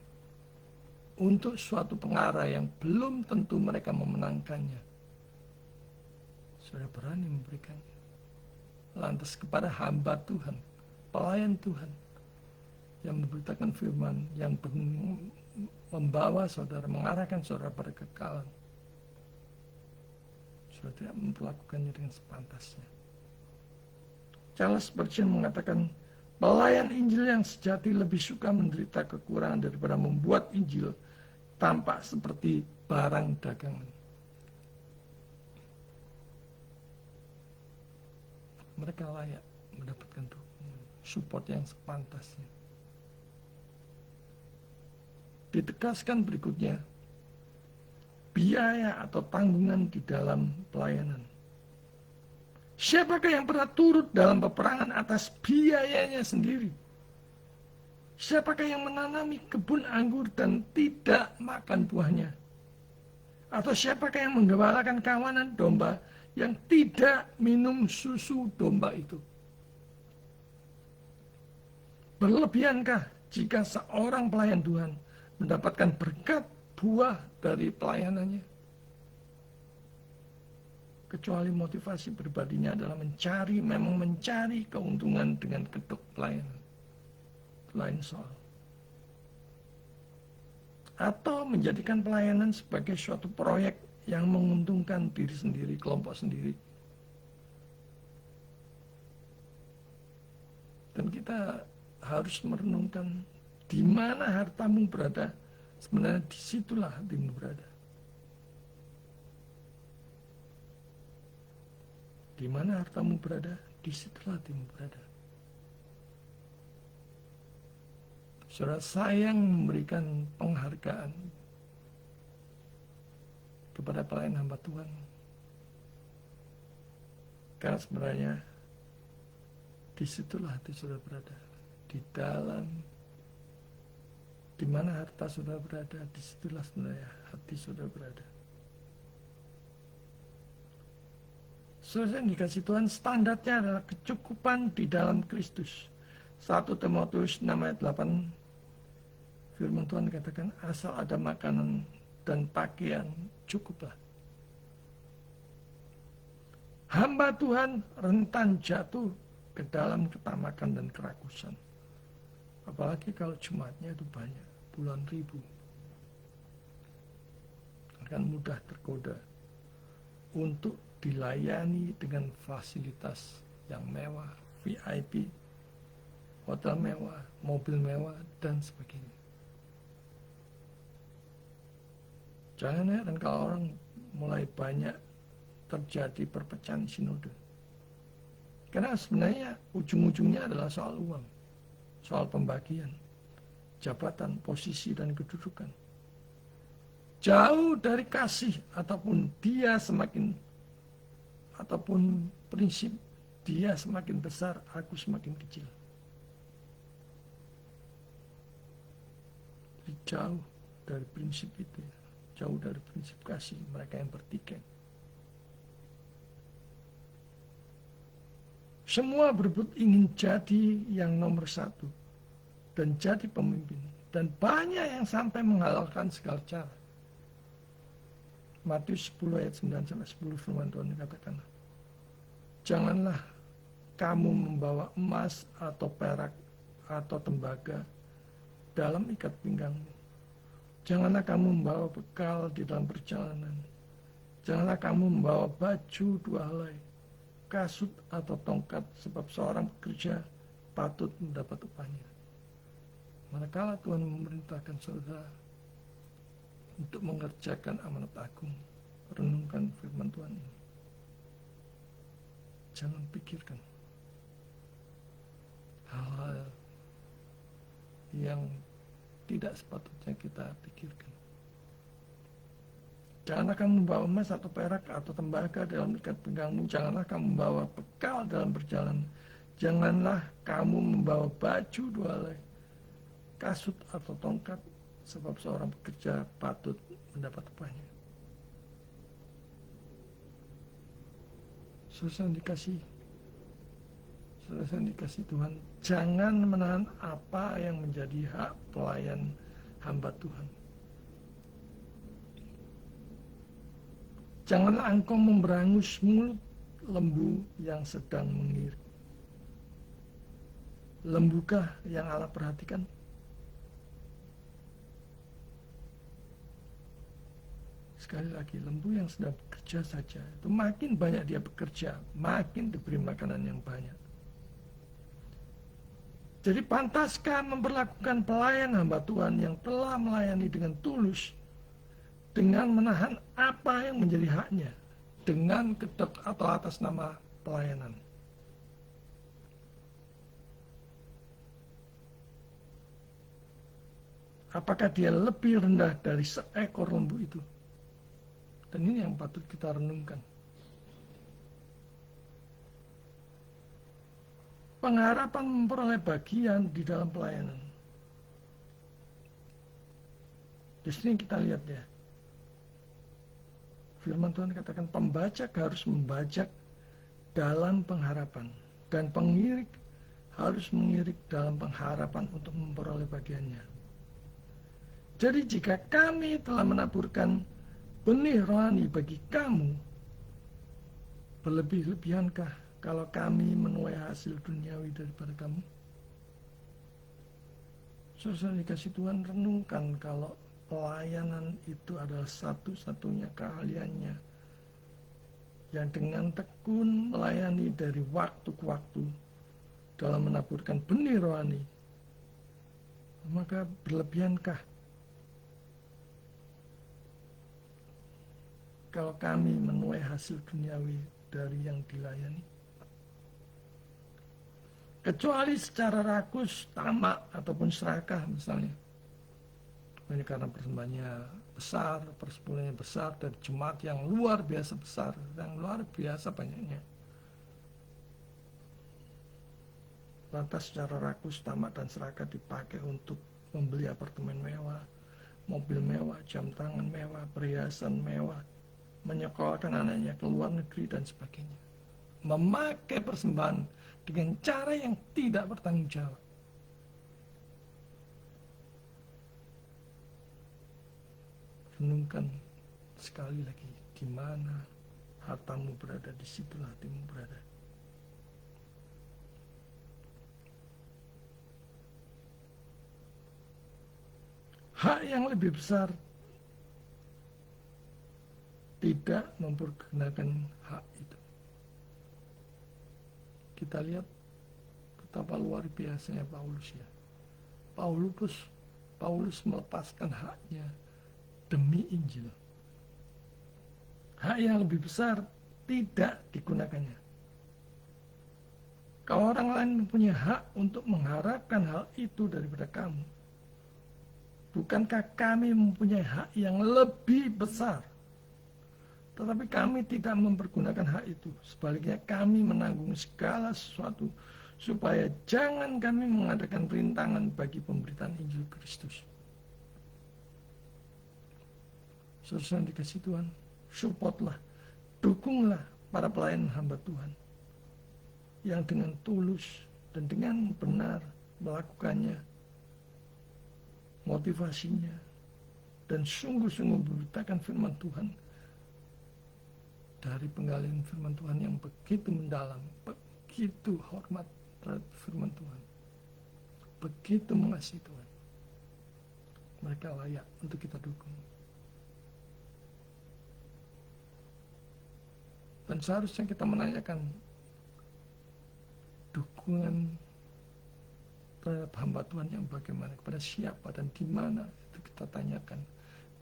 untuk suatu pengarah yang belum tentu mereka memenangkannya, saudara berani memberikannya. Lantas kepada hamba Tuhan, pelayan Tuhan yang memberitakan firman, yang membawa saudara, mengarahkan saudara pada kekekalan, saudara tidak memperlakukannya dengan sepantasnya. Charles Spurgeon mengatakan, pelayan Injil yang sejati lebih suka menderita kekurangan daripada membuat Injil tampak seperti barang dagangan. Mereka layak mendapatkan support yang sepantasnya. Ditegaskan berikutnya, biaya atau tanggungan di dalam pelayanan. Siapakah yang pernah turut dalam peperangan atas biayanya sendiri? Siapakah yang menanami kebun anggur dan tidak makan buahnya? Atau siapakah yang menggembalakan kawanan domba yang tidak minum susu domba itu? Berlebihankah jika seorang pelayan Tuhan mendapatkan berkat buah dari pelayanannya? Kecuali motivasi pribadinya adalah mencari keuntungan dengan kedok pelayanan. Lain soal. Atau menjadikan pelayanan sebagai suatu proyek yang menguntungkan diri sendiri, kelompok sendiri. Dan kita harus merenungkan di mana hartamu berada, sebenarnya disitulah hatimu berada. Di mana hartamu berada, disitulah hatimu berada. Saudara, sayang memberikan penghargaan kepada pelayan hamba Tuhan. Karena sebenarnya disitulah hati saudara berada. Di mana harta saudara berada, disitulah sebenarnya hati saudara berada. Saudara yang dikasih Tuhan, standarnya adalah kecukupan di dalam Kristus. 1 Timotius 6 ayat 8, firman Tuhan katakan, asal ada makanan dan pakaian, cukuplah. Hamba Tuhan rentan jatuh ke dalam ketamakan dan kerakusan. Apalagi kalau jemaatnya itu banyak, puluhan ribu. Akan mudah tergoda untuk dilayani dengan fasilitas yang mewah, VIP, hotel mewah, mobil mewah, dan sebagainya. Jangan heran kalau orang mulai banyak terjadi perpecahan sinode. Karena sebenarnya ujung-ujungnya adalah soal uang, soal pembagian, jabatan, posisi, dan kedudukan. Jauh dari kasih ataupun prinsip dia semakin besar, aku semakin kecil. Jadi jauh dari prinsip itu, jauh dari prinsip kasih mereka yang bertikai. Semua berebut ingin jadi yang nomor satu dan jadi pemimpin, dan banyak yang sampai menghalalkan segala cara. Matius 10 ayat 9-10 firman Tuhan dikatakan, janganlah kamu membawa emas atau perak atau tembaga dalam ikat pinggangmu. Janganlah kamu membawa bekal di dalam perjalanan. Janganlah kamu membawa baju 2 helai, kasut atau tongkat, sebab seorang pekerja patut mendapat upahnya. Manakala Tuhan memerintahkan saudara untuk mengerjakan amanat agung, renungkan firman Tuhan ini. Jangan pikirkan hal-hal yang tidak sepatutnya kita pikirkan. Janganlah kamu membawa emas atau perak atau tembaga dalam ikat pinggangmu. Janganlah kamu membawa bekal dalam perjalanan. Janganlah kamu membawa baju dua helai, kasut atau tongkat, sebab seorang pekerja patut mendapat upahnya. Saudara yang dikasih Tuhan, jangan menahan apa yang menjadi hak pelayan hamba Tuhan. Janganlah engkau memberangus mulut lembu yang sedang mengirik. Lembukah yang Allah perhatikan? Sekali lagi, lembu yang sedang bekerja saja, itu makin banyak dia bekerja, makin diberi makanan yang banyak. Jadi pantaskah memperlakukan pelayan hamba Tuhan yang telah melayani dengan tulus, dengan menahan apa yang menjadi haknya, dengan kedok atau atas nama pelayanan? Apakah dia lebih rendah dari seekor lembu itu? Dan ini yang patut kita renungkan. Pengharapan memperoleh bagian di dalam pelayanan. Di sini kita lihat ya. Firman Tuhan katakan pembajak harus membajak dalam pengharapan. Dan pengirik harus mengirik dalam pengharapan untuk memperoleh bagiannya. Jadi jika kami telah menaburkan benih rohani bagi kamu, berlebih-lebihankah kalau kami menuai hasil duniawi daripada kamu? Saudara dikasih Tuhan, renungkan kalau pelayanan itu adalah satu-satunya keahliannya yang dengan tekun melayani dari waktu ke waktu dalam menaburkan benih rohani, maka berlebihankah kalau kami menuai hasil duniawi dari yang dilayani? Kecuali secara rakus, tamak, ataupun serakah misalnya. Ini karena persembahannya besar, persepuluhannya besar, dan jemaat yang luar biasa besar, yang luar biasa banyaknya. Lantas secara rakus, tamak, dan serakah dipakai untuk membeli apartemen mewah, mobil mewah, jam tangan mewah, perhiasan mewah, menyekolahkan anaknya ke luar negeri dan sebagainya. Memakai persembahan dengan cara yang tidak bertanggung jawab. Renungkan sekali lagi, di mana hartamu berada, di situlah hatimu berada. Hak yang lebih besar tidak mempergunakan hak itu. Kita lihat betapa luar biasanya Paulus ya. Paulus melepaskan haknya demi Injil. Hak yang lebih besar tidak digunakannya. Kalau orang lain mempunyai hak untuk mengharapkan hal itu daripada kamu, bukankah kami mempunyai hak yang lebih besar? Tetapi kami tidak mempergunakan hak itu. Sebaliknya kami menanggung segala sesuatu supaya jangan kami mengadakan perintangan bagi pemberitaan Injil Kristus. Saudara yang dikasih Tuhan, supportlah, dukunglah para pelayan hamba Tuhan yang dengan tulus dan dengan benar melakukannya, motivasinya, dan sungguh-sungguh memberitakan firman Tuhan dari penggalian firman Tuhan yang begitu mendalam, begitu hormat terhadap firman Tuhan, begitu mengasihi Tuhan. Mereka layak untuk kita dukung. Dan seharusnya kita menanyakan dukungan terhadap hamba Tuhan yang bagaimana, kepada siapa dan di mana, itu kita tanyakan.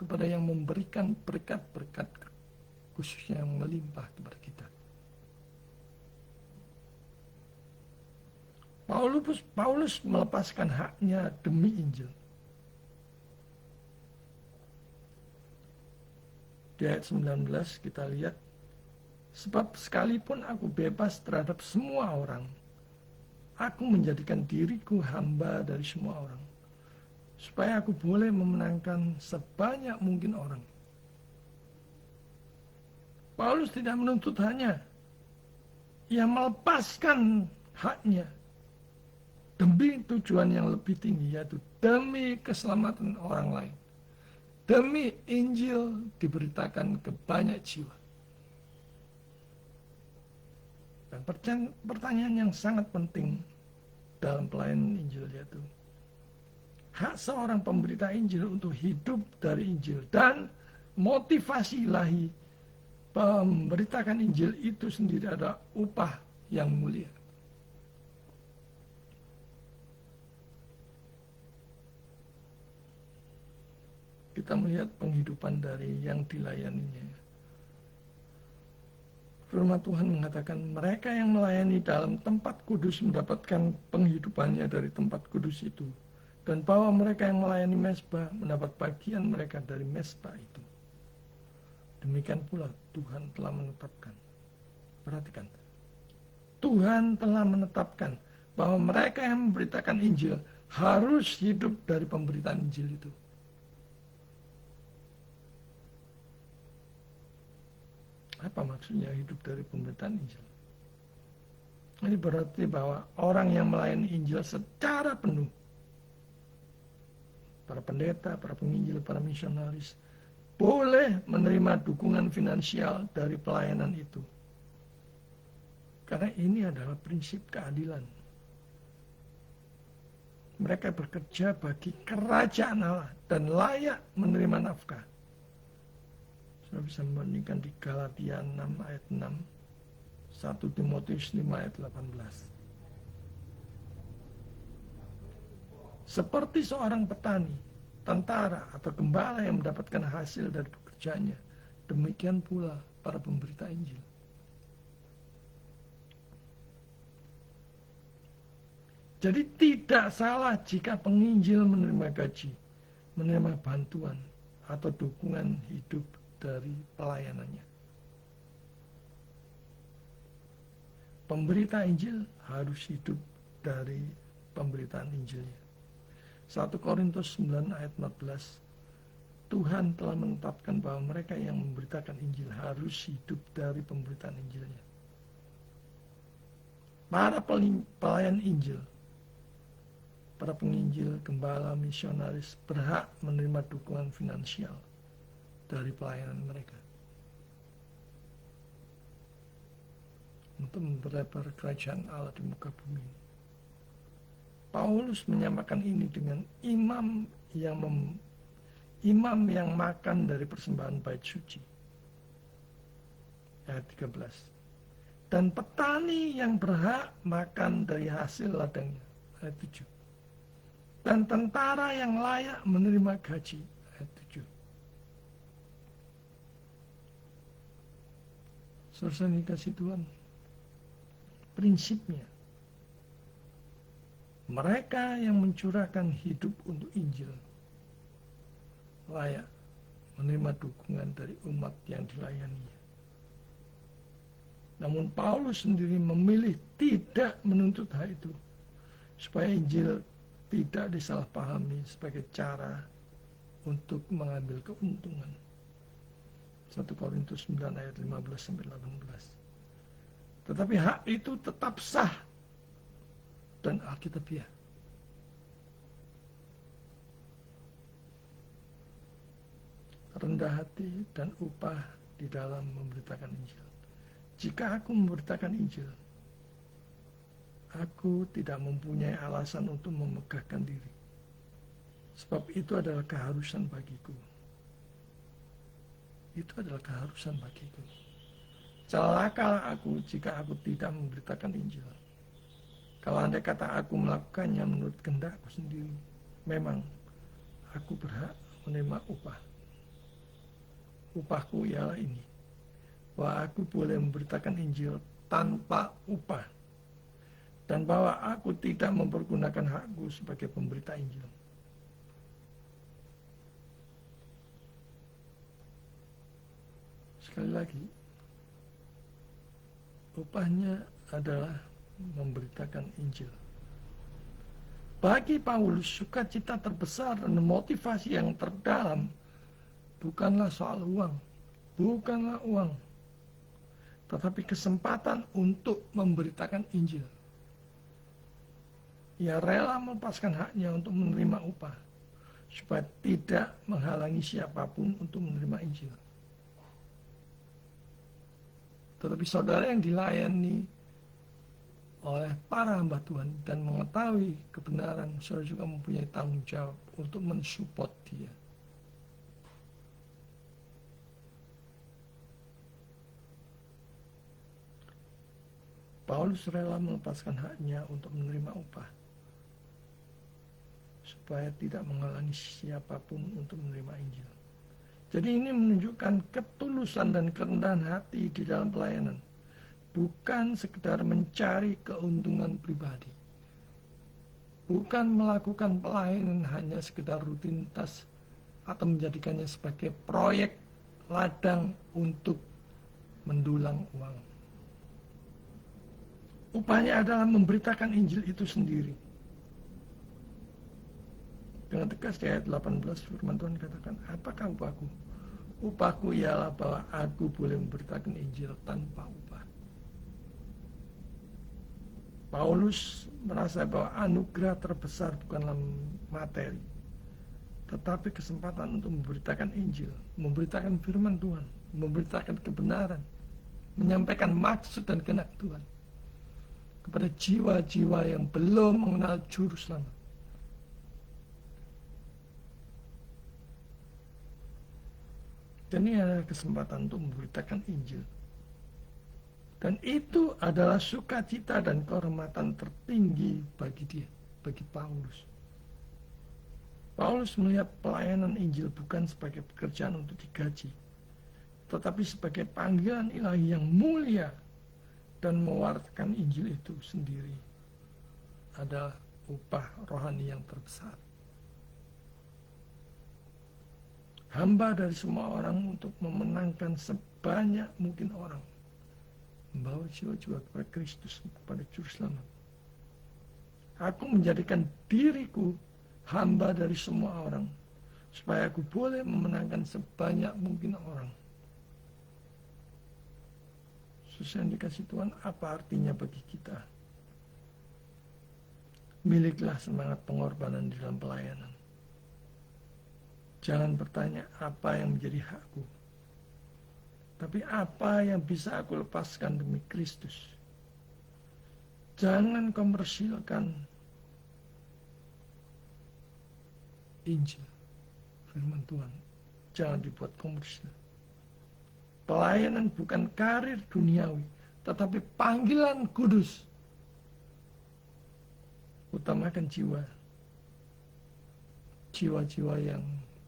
Kepada yang memberikan berkat-berkat khususnya yang melimpah kepada kita. Paulus melepaskan haknya demi Injil. Di ayat 19 kita lihat, sebab sekalipun aku bebas terhadap semua orang, aku menjadikan diriku hamba dari semua orang, supaya aku boleh memenangkan sebanyak mungkin orang. Paulus tidak menuntut hanya, ia melepaskan haknya demi tujuan yang lebih tinggi, yaitu demi keselamatan orang lain. Demi Injil diberitakan ke banyak jiwa. Dan pertanyaan yang sangat penting dalam pelayanan Injil, yaitu hak seorang pemberita Injil untuk hidup dari Injil dan motivasi ilahi memberitakan Injil itu sendiri adalah upah yang mulia. Kita melihat penghidupan dari yang dilayaninya. Firman Tuhan mengatakan mereka yang melayani dalam tempat kudus mendapatkan penghidupannya dari tempat kudus itu. Dan bahwa mereka yang melayani mezbah mendapat bagian mereka dari mezbah itu. Demikian pula Tuhan telah menetapkan. Perhatikan. Tuhan telah menetapkan bahwa mereka yang memberitakan Injil harus hidup dari pemberitaan Injil itu. Apa maksudnya hidup dari pemberitaan Injil? Ini berarti bahwa orang yang melayani Injil secara penuh, para pendeta, para penginjil, para misionaris, boleh menerima dukungan finansial dari pelayanan itu. Karena ini adalah prinsip keadilan. Mereka bekerja bagi kerajaan Allah dan layak menerima nafkah. Saya bisa membandingkan di Galatia 6 ayat 6, 1 Timotius 5 ayat 18. Seperti seorang petani, tentara atau gembala yang mendapatkan hasil dari pekerjaannya, demikian pula para pemberita Injil. Jadi tidak salah jika penginjil menerima gaji, menerima bantuan atau dukungan hidup dari pelayanannya. Pemberita Injil harus hidup dari pemberitaan Injilnya. 1 Korintus 9 ayat 14, Tuhan telah menetapkan bahwa mereka yang memberitakan Injil harus hidup dari pemberitaan Injilnya. Para pelayan Injil, para penginjil, gembala, misionaris berhak menerima dukungan finansial dari pelayanan mereka untuk memperlebar kerajaan Allah di muka bumi. Paulus menyamakan ini dengan imam yang makan dari persembahan bait suci. Ayat 13. Dan petani yang berhak makan dari hasil ladangnya. Ayat 7. Dan tentara yang layak menerima gaji. Ayat 7. Saudara dikasih Tuhan, prinsipnya mereka yang mencurahkan hidup untuk Injil layak menerima dukungan dari umat yang dilayaninya. Namun Paulus sendiri memilih tidak menuntut hal itu, supaya Injil tidak disalahpahami sebagai cara untuk mengambil keuntungan. 1 Korintus 9 ayat 15-18. Tetapi hak itu tetap sah dan alkitabiah. Rendah hati dan upah di dalam memberitakan Injil. Jika aku memberitakan Injil, aku tidak mempunyai alasan untuk memegahkan diri. Sebab itu adalah keharusan bagiku. Itu adalah keharusan bagiku. Celakalah aku jika aku tidak memberitakan Injil. Kalau andai kata aku melakukannya menurut kehendakku sendiri, memang aku berhak menerima upah. Upahku ialah ini, bahwa aku boleh memberitakan Injil tanpa upah dan bahwa aku tidak mempergunakan hakku sebagai pemberita Injil. Sekali lagi, upahnya adalah memberitakan Injil. Bagi Paulus, sukacita terbesar dan motivasi yang terdalam bukanlah soal uang, bukanlah uang, tetapi kesempatan untuk memberitakan Injil. Ia rela melepaskan haknya untuk menerima upah, supaya tidak menghalangi siapapun untuk menerima Injil. Tetapi saudara yang dilayani oleh para hamba Tuhan dan mengetahui kebenaran, saudara juga mempunyai tanggung jawab untuk mensupport dia. Paulus rela melepaskan haknya untuk menerima upah, supaya tidak menghalangi siapapun untuk menerima Injil. Jadi ini menunjukkan ketulusan dan kerendahan hati di dalam pelayanan. Bukan sekedar mencari keuntungan pribadi. Bukan melakukan pelayanan hanya sekedar rutinitas atau menjadikannya sebagai proyek ladang untuk mendulang uang. Upahnya adalah memberitakan Injil itu sendiri. Dengan tegas di ayat 18 firman Tuhan katakan, apakah upahku? Upahku ialah bahwa aku boleh memberitakan Injil tanpa upah. Paulus merasa bahwa anugerah terbesar bukanlah materi, tetapi kesempatan untuk memberitakan Injil, memberitakan firman Tuhan, memberitakan kebenaran, menyampaikan maksud dan kehendak Tuhan kepada jiwa-jiwa yang belum mengenal juru selamat. Dan ini adalah kesempatan untuk memberitakan Injil. Dan itu adalah sukacita dan kehormatan tertinggi bagi dia, bagi Paulus. Paulus melihat pelayanan Injil bukan sebagai pekerjaan untuk digaji, tetapi sebagai panggilan ilahi yang mulia, dan mewartakan Injil itu sendiri adalah upah rohani yang terbesar. Hamba dari semua orang untuk memenangkan sebanyak mungkin orang, membawa jiwa-jiwa kepada Kristus, kepada Juru Selamat. Aku menjadikan diriku hamba dari semua orang, supaya aku boleh memenangkan sebanyak mungkin orang. Susah yang dikasih Tuhan, apa artinya bagi kita? Miliklah semangat pengorbanan di dalam pelayanan. Jangan bertanya apa yang menjadi hakku, tapi apa yang bisa aku lepaskan demi Kristus. Jangan komersilkan Injil, firman Tuhan. Jangan dibuat komersil. Pelayanan bukan karir duniawi, tetapi panggilan kudus. Utamakan jiwa. Jiwa-jiwa yang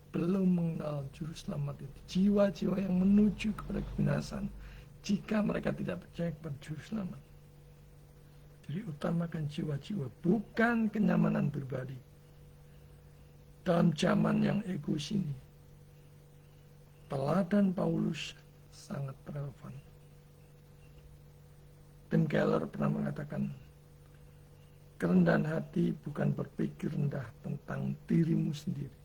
belum mengenal Juru Selamat itu. Jiwa-jiwa yang menuju kepada kebinasan jika mereka tidak percaya kepada Juru Selamat. Jadi utamakan jiwa-jiwa, bukan kenyamanan pribadi. Dalam zaman yang egois ini, teladan Paulus sangat relevan. Tim Keller pernah mengatakan, kerendahan hati bukan berpikir rendah tentang dirimu sendiri,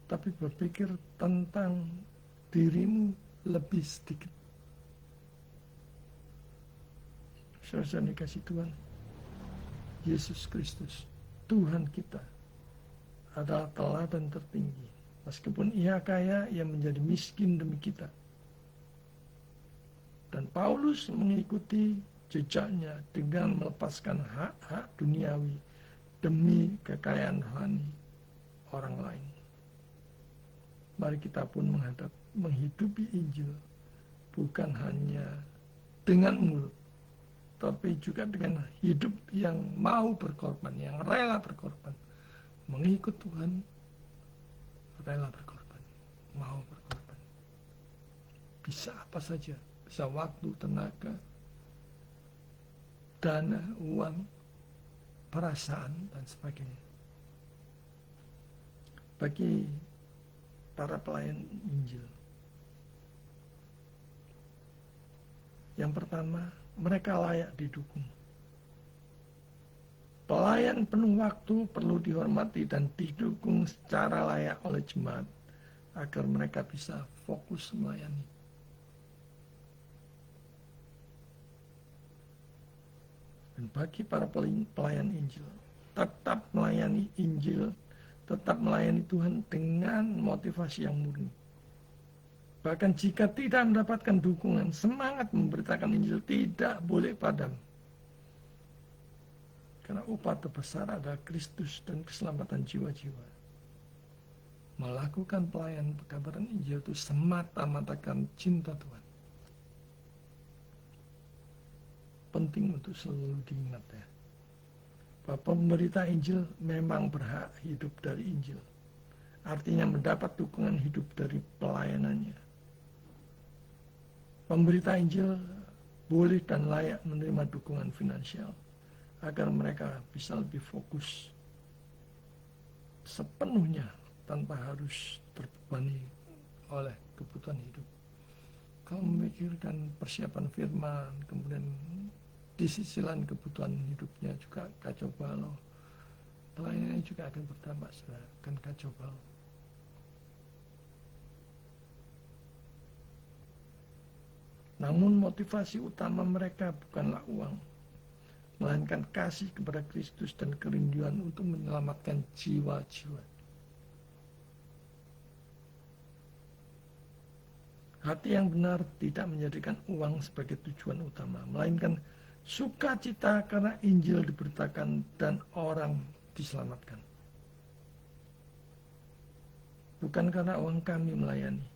tapi berpikir tentang dirimu lebih sedikit. Saudara dikasih Tuhan, Yesus Kristus, Tuhan kita, adalah teladan tertinggi. Meskipun ia kaya, ia menjadi miskin demi kita. Dan Paulus mengikuti jejaknya dengan melepaskan hak-hak duniawi demi kekayaan rohani orang lain. Mari kita pun menghidupi Injil bukan hanya dengan mulut, tapi juga dengan hidup yang mau berkorban, yang rela berkorban. Mengikut Tuhan, rela berkorban, mau berkorban. Bisa apa saja, bisa waktu, tenaga, dana, uang, perasaan, dan sebagainya. Bagi para pelayan Injil, yang pertama, mereka layak didukung. Pelayan penuh waktu perlu dihormati dan didukung secara layak oleh jemaat agar mereka bisa fokus melayani. Dan bagi para pelayan Injil, tetap melayani Injil, tetap melayani Tuhan dengan motivasi yang murni. Bahkan jika tidak mendapatkan dukungan, semangat memberitakan Injil tidak boleh padam. Karena upah terbesar adalah Kristus dan keselamatan jiwa-jiwa. Melakukan pelayanan pekabaran Injil itu semata-mata karena cinta Tuhan. Penting untuk selalu diingat ya, bahwa pemberita Injil memang berhak hidup dari Injil. Artinya mendapat dukungan hidup dari pelayanannya. Pemberita Injil boleh dan layak menerima dukungan finansial agar mereka bisa lebih fokus sepenuhnya tanpa harus terbebani oleh kebutuhan hidup. Kalau memikirkan persiapan firman, kemudian di sisi lain kebutuhan hidupnya juga kacau balau, pelayanannya juga akan berdampak, akan kacau balau. Namun motivasi utama mereka bukanlah uang, melainkan kasih kepada Kristus dan kerinduan untuk menyelamatkan jiwa-jiwa. Hati yang benar tidak menjadikan uang sebagai tujuan utama, melainkan sukacita karena Injil diberitakan dan orang diselamatkan. Bukan karena uang kami melayani,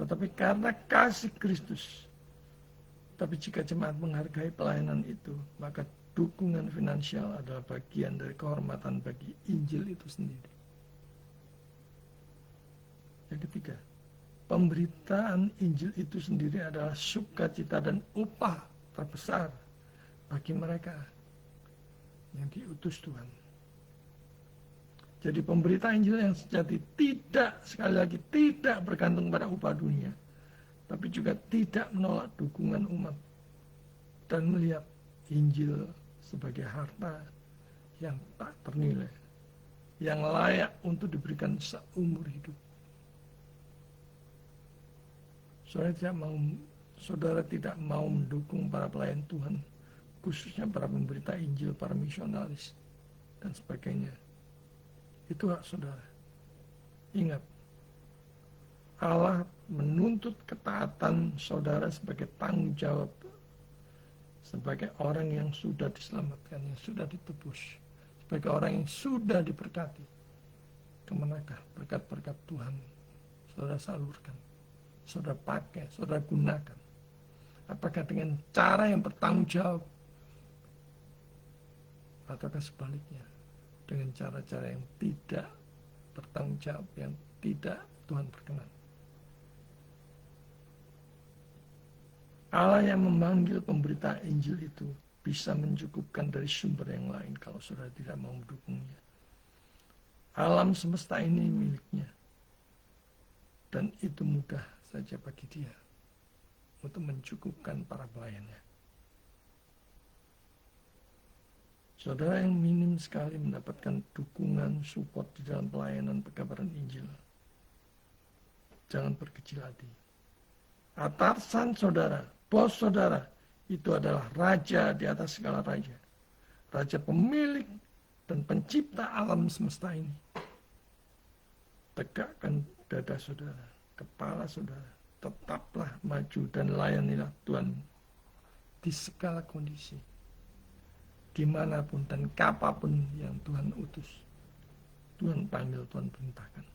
tetapi karena kasih Kristus. Tapi jika jemaat menghargai pelayanan itu, maka dukungan finansial adalah bagian dari kehormatan bagi Injil itu sendiri. Yang ketiga, pemberitaan Injil itu sendiri adalah sukacita dan upah terbesar bagi mereka yang diutus Tuhan. Jadi pemberita Injil yang sejati tidak, sekali lagi, tidak bergantung pada upah dunia, tapi juga tidak menolak dukungan umat dan melihat Injil sebagai harta yang tak ternilai, yang layak untuk diberikan seumur hidup. Saudara tidak mau mendukung para pelayan Tuhan, khususnya para pemberita Injil, para misionaris, dan sebagainya. Itu hak saudara. Ingat, Allah menuntut ketaatan saudara sebagai tanggung jawab, sebagai orang yang sudah diselamatkan, yang sudah ditebus, sebagai orang yang sudah diberkati. Kemanakah berkat-berkat Tuhan saudara salurkan, saudara pakai, saudara gunakan? Apakah dengan cara yang bertanggung jawab, ataukah sebaliknya, dengan cara-cara yang tidak bertanggung jawab, yang tidak Tuhan berkenan? Allah yang memanggil pemberita Injil itu bisa mencukupkan dari sumber yang lain kalau saudara tidak mau mendukungnya. Alam semesta ini miliknya, dan itu mudah saja bagi dia untuk mencukupkan para pelayannya. Saudara yang minim sekali mendapatkan dukungan, support di dalam pelayanan pekabaran Injil, jangan berkecil hati. Atasan saudara, bos saudara, itu adalah raja di atas segala raja. Raja pemilik dan pencipta alam semesta ini. Tegakkan dada saudara, kepala saudara, tetaplah maju dan layanilah Tuhan di segala kondisi, dimanapun dan kapanpun yang Tuhan utus, Tuhan panggil, Tuhan perintahkan.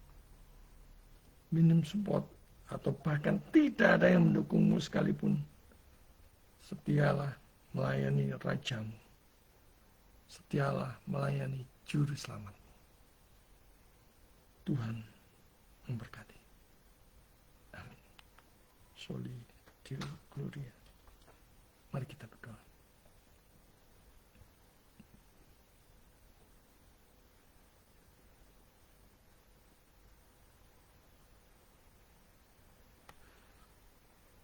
Minim support atau bahkan tidak ada yang mendukungmu sekalipun, setialah melayani rajamu, setialah melayani juru selamat. Tuhan memberkati. Amin. Soli Deo Gloria. Mari kita berdoa.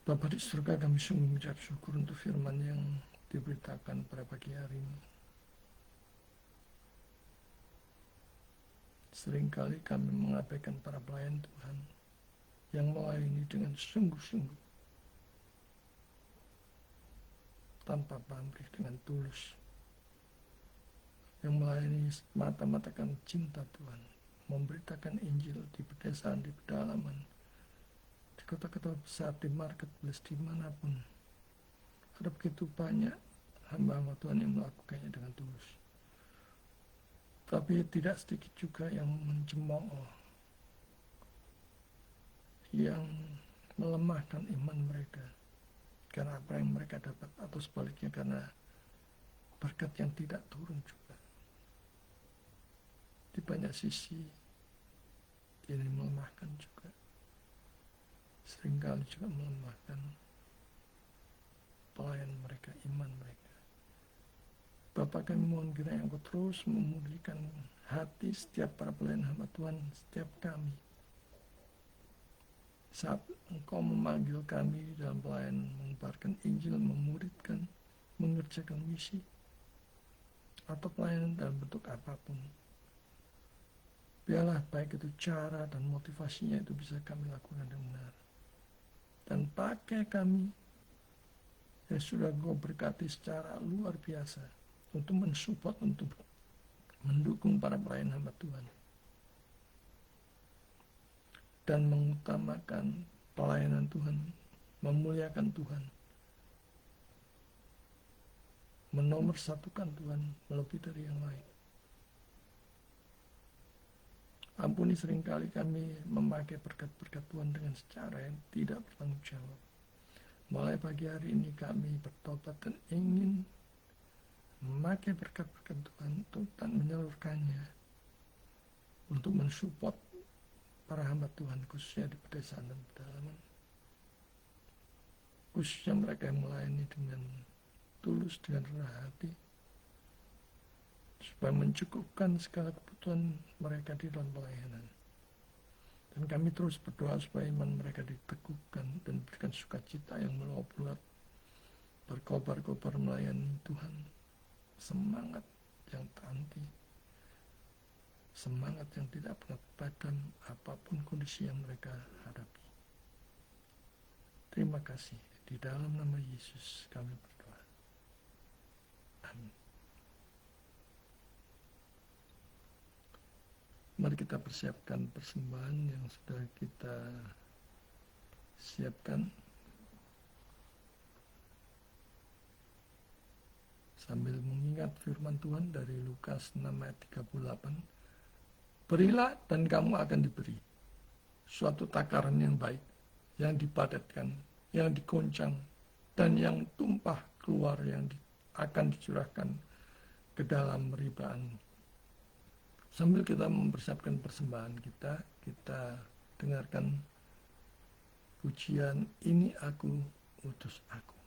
Bapa di surga, kami sungguh mengucap syukur untuk firman yang diberitakan pada pagi hari ini. Seringkali kami mengabaikan para pelayan Tuhan yang melayani dengan sungguh-sungguh, tanpa pamrih, dengan tulus, yang melayani mata-mata kami cinta Tuhan, memberitakan Injil di pedesaan, di pedalaman, di kota-kota besar, di marketplace, dimanapun. Ada begitu banyak hamba-hamba Tuhan yang melakukannya dengan tulus. Tapi tidak sedikit juga yang mencemooh, yang melemahkan iman mereka karena apa yang mereka dapat, atau sebaliknya karena berkat yang tidak turun juga. Di banyak sisi ini melemahkan juga, seringkali juga melemahkan pelayan mereka, iman mereka. Bapa, kami mohon kiranya Engkau terus memulihkan hati setiap para pelayan hamba Tuhan, setiap kami. Saat Engkau memanggil kami dalam pelayanan, menyebarkan Injil, memuridkan, mengerjakan misi, atau pelayanan dalam bentuk apapun, biarlah baik itu cara dan motivasinya itu bisa kami lakukan dengan benar. Dan pakai kami yang sudah Engkau berkati secara luar biasa untuk mensupport, untuk mendukung para pelayan hamba Tuhan, dan mengutamakan pelayanan Tuhan, memuliakan Tuhan, menomorsatukan Tuhan lebih dari yang lain. Ampuni seringkali kami memakai berkat-berkat Tuhan dengan secara yang tidak bertanggung jawab. Mulai pagi hari ini kami bertobat dan ingin memakai berkat-berkat Tuhan dan menyalurkannya untuk mensupport para hamba Tuhan, khususnya di pedesaan dan pedalaman, khususnya mereka yang melayani dengan tulus, dengan rendah hati, supaya mencukupkan segala kebutuhan mereka di dalam pelayanan. Dan kami terus berdoa supaya iman mereka diteguhkan dan diberikan sukacita yang meluap bulat, berkobar-kobar melayani Tuhan, semangat yang tak henti, semangat yang tidak pernah padam apapun kondisi yang mereka hadapi. Terima kasih. Di dalam nama Yesus kami berdoa. Amin. Mari kita persiapkan persembahan yang sudah kita siapkan, sambil mengingat firman Tuhan dari Lukas 6 ayat 38. Berilah dan kamu akan diberi suatu takaran yang baik, yang dipadatkan, yang dikoncang, dan yang tumpah keluar, yang akan dicurahkan ke dalam ribaan. Sambil kita mempersiapkan persembahan kita dengarkan pujian Ini Aku, Utus Aku.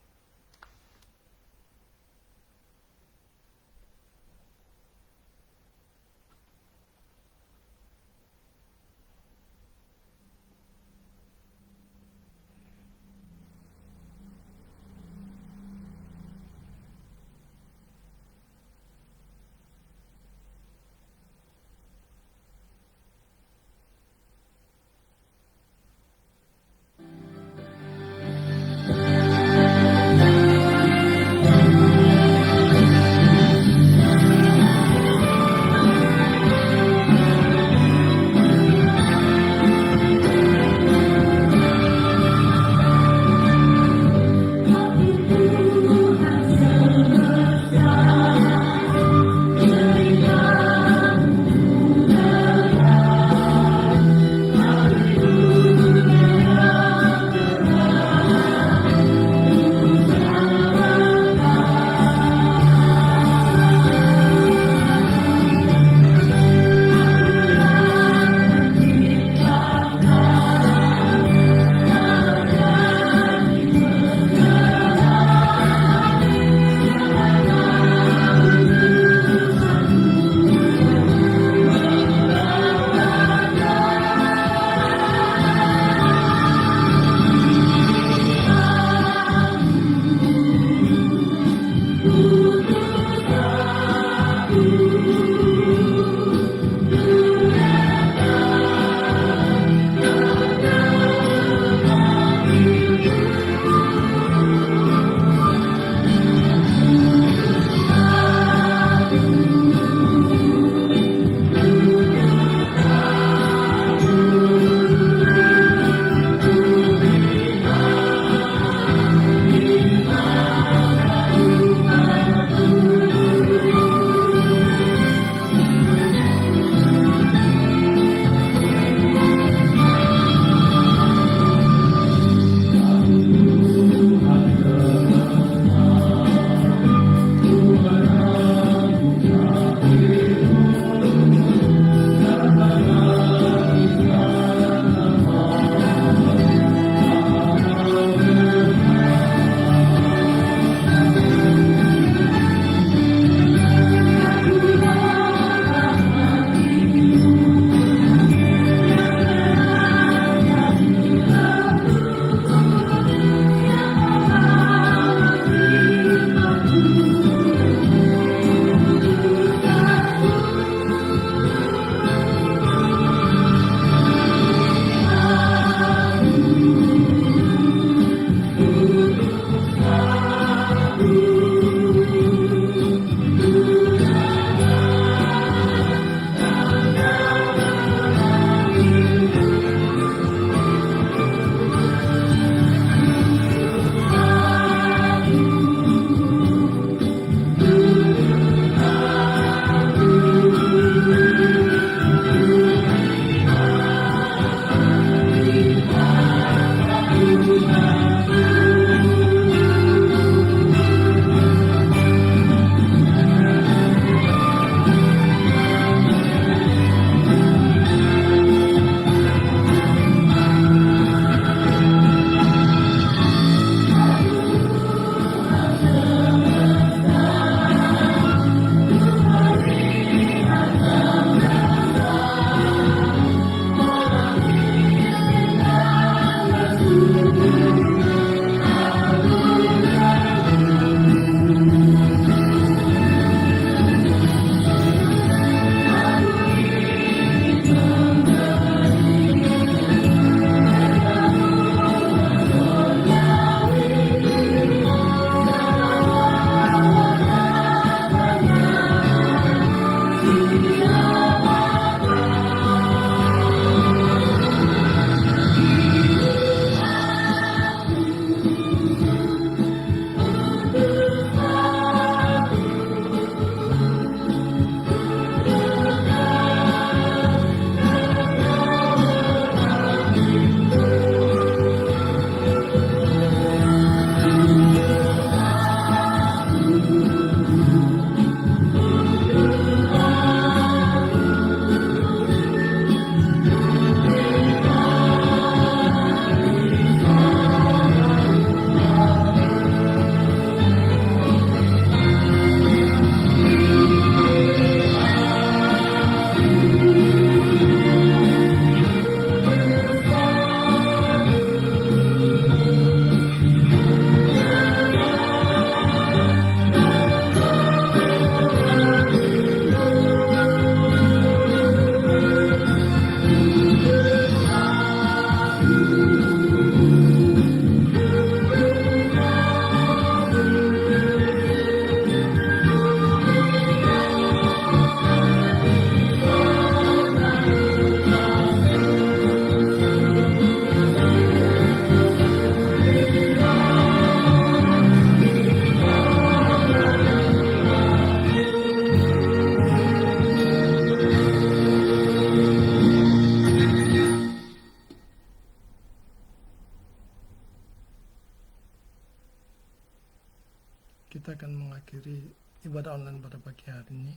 kita akan mengakhiri ibadah online pada pagi hari ini.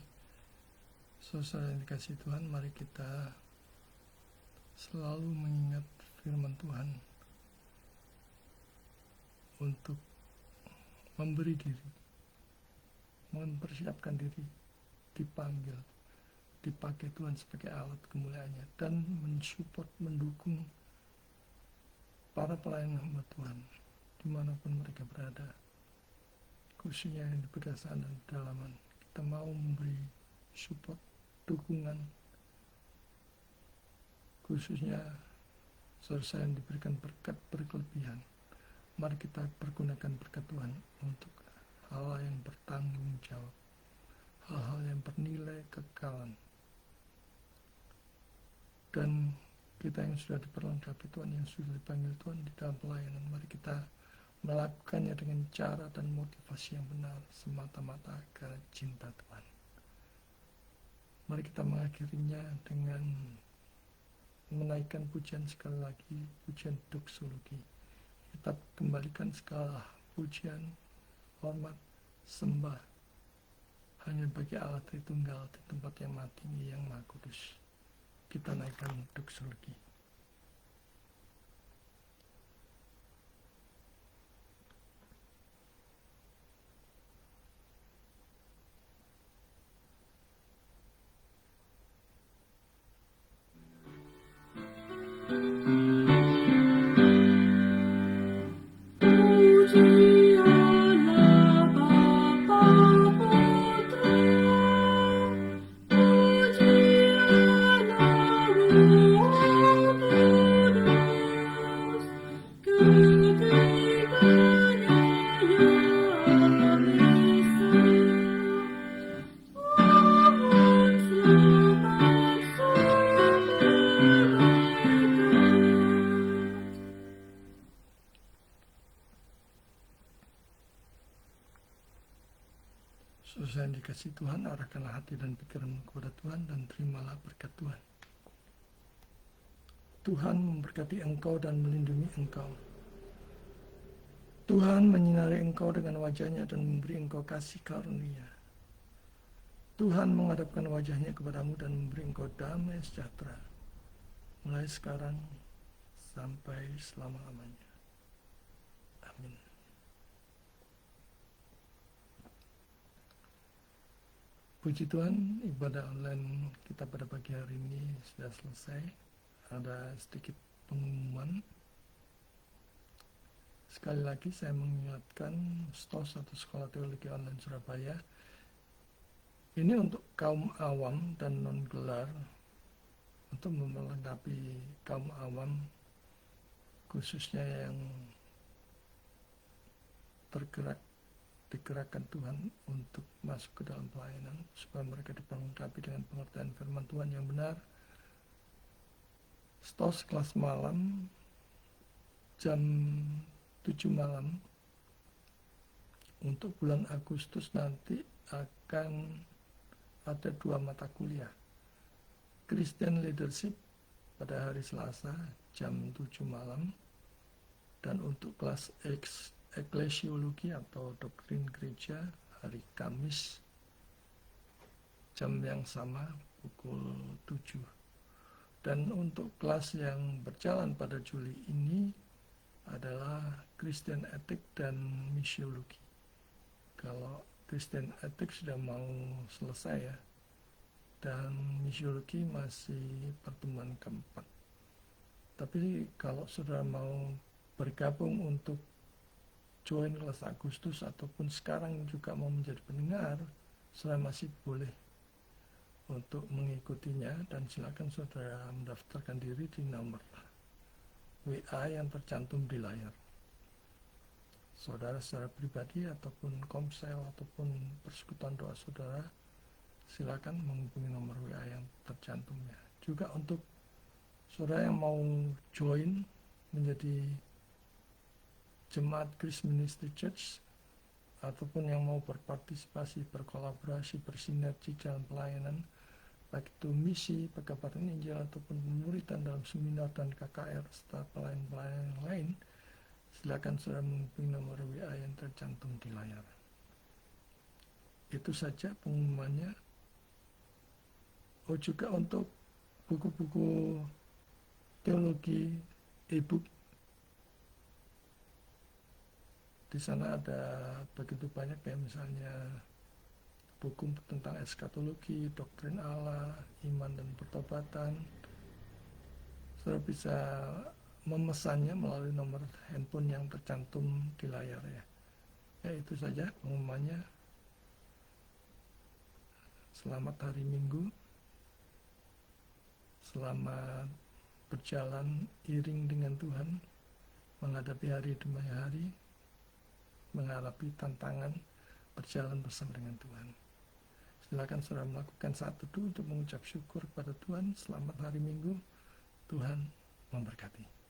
Saudara yang dikasihi Tuhan, mari kita selalu mengingat firman Tuhan untuk memberi diri, mempersiapkan diri, dipanggil, dipakai Tuhan sebagai alat kemuliaannya, dan mensupport, mendukung para pelayan hamba Tuhan dimanapun mereka berada, khususnya yang di pedesaan dan pedalaman. Kita mau memberi support, dukungan, khususnya saudara yang diberikan berkat berkelebihan. Mari kita pergunakan berkat Tuhan untuk hal yang bertanggung jawab, hal-hal yang bernilai kekekalan. Dan kita yang sudah diperlengkapi Tuhan, yang sudah dipanggil Tuhan di dalam pelayanan, mari kita melakukannya dengan cara dan motivasi yang benar, semata-mata karena cinta Tuhan. Mari kita mengakhirinya dengan menaikkan pujian sekali lagi, pujian doksologi. Kita kembalikan segala pujian, hormat, sembah hanya bagi Allah Tritunggal di tempat yang maha tinggi, yang maha kudus. Kita naikkan doksologi. Saudara yang dikasihi Tuhan, arahkanlah hati dan pikiran kepada Tuhan dan terimalah berkat Tuhan. Tuhan memberkati engkau dan melindungi engkau. Tuhan menyinari engkau dengan wajahnya dan memberi engkau kasih karunia. Tuhan menghadapkan wajahnya kepadamu dan memberi engkau damai sejahtera, mulai sekarang sampai selama-lamanya. Amin. Puji Tuhan, ibadah online kita pada pagi hari ini sudah selesai. Ada sedikit pengumuman. Sekali lagi saya mengingatkan STOS atau Sekolah Teologi Online Surabaya. Ini untuk kaum awam dan non-gelar, untuk melengkapi kaum awam, khususnya yang digerakkan Tuhan untuk masuk ke dalam pelayanan, supaya mereka diperlengkapi dengan pengertian firman Tuhan yang benar. STOS kelas malam jam 7 malam untuk bulan Agustus nanti akan ada 2 mata kuliah. Christian Leadership pada hari Selasa jam 7 malam, dan untuk kelas Eklesiologi atau Doktrin Gereja hari Kamis jam yang sama pukul 7. Dan untuk kelas yang berjalan pada Juli ini adalah Christian Ethics dan Misiologi. Kalau Christian Ethics sudah mau selesai ya, dan Misiologi masih pertemuan keempat. Tapi kalau sudah mau bergabung untuk join kelas Agustus ataupun sekarang juga mau menjadi pendengar, saya masih boleh untuk mengikutinya, dan silakan saudara mendaftarkan diri di nomor WA yang tercantum di layar. Saudara secara pribadi ataupun komsel ataupun persekutuan doa saudara, silakan menghubungi nomor WA yang tercantumnya. Juga untuk saudara yang mau join menjadi jemaat Grace Ministry Church, ataupun yang mau berpartisipasi, berkolaborasi, bersinergi dalam pelayanan, baik itu misi, pekabaran Injil, ataupun pemuritan dalam seminar dan KKR, serta pelayanan-pelayanan yang lain, silakan saudara menghubungi nomor WA yang tercantum di layar. Itu saja pengumumannya. Oh, juga untuk buku-buku teologi, e-book. Di sana ada begitu banyak, kayak misalnya buku tentang eskatologi, doktrin Allah, iman dan pertobatan. Saudara bisa memesannya melalui nomor handphone yang tercantum di layar ya. Ya, itu saja pengumumannya. Selamat hari Minggu. Selamat berjalan iring dengan Tuhan, menghadapi hari demi hari, menghadapi tantangan, berjalan bersama dengan Tuhan. Silakan saudara melakukan saat teduh untuk mengucap syukur kepada Tuhan. Selamat hari Minggu. Tuhan memberkati.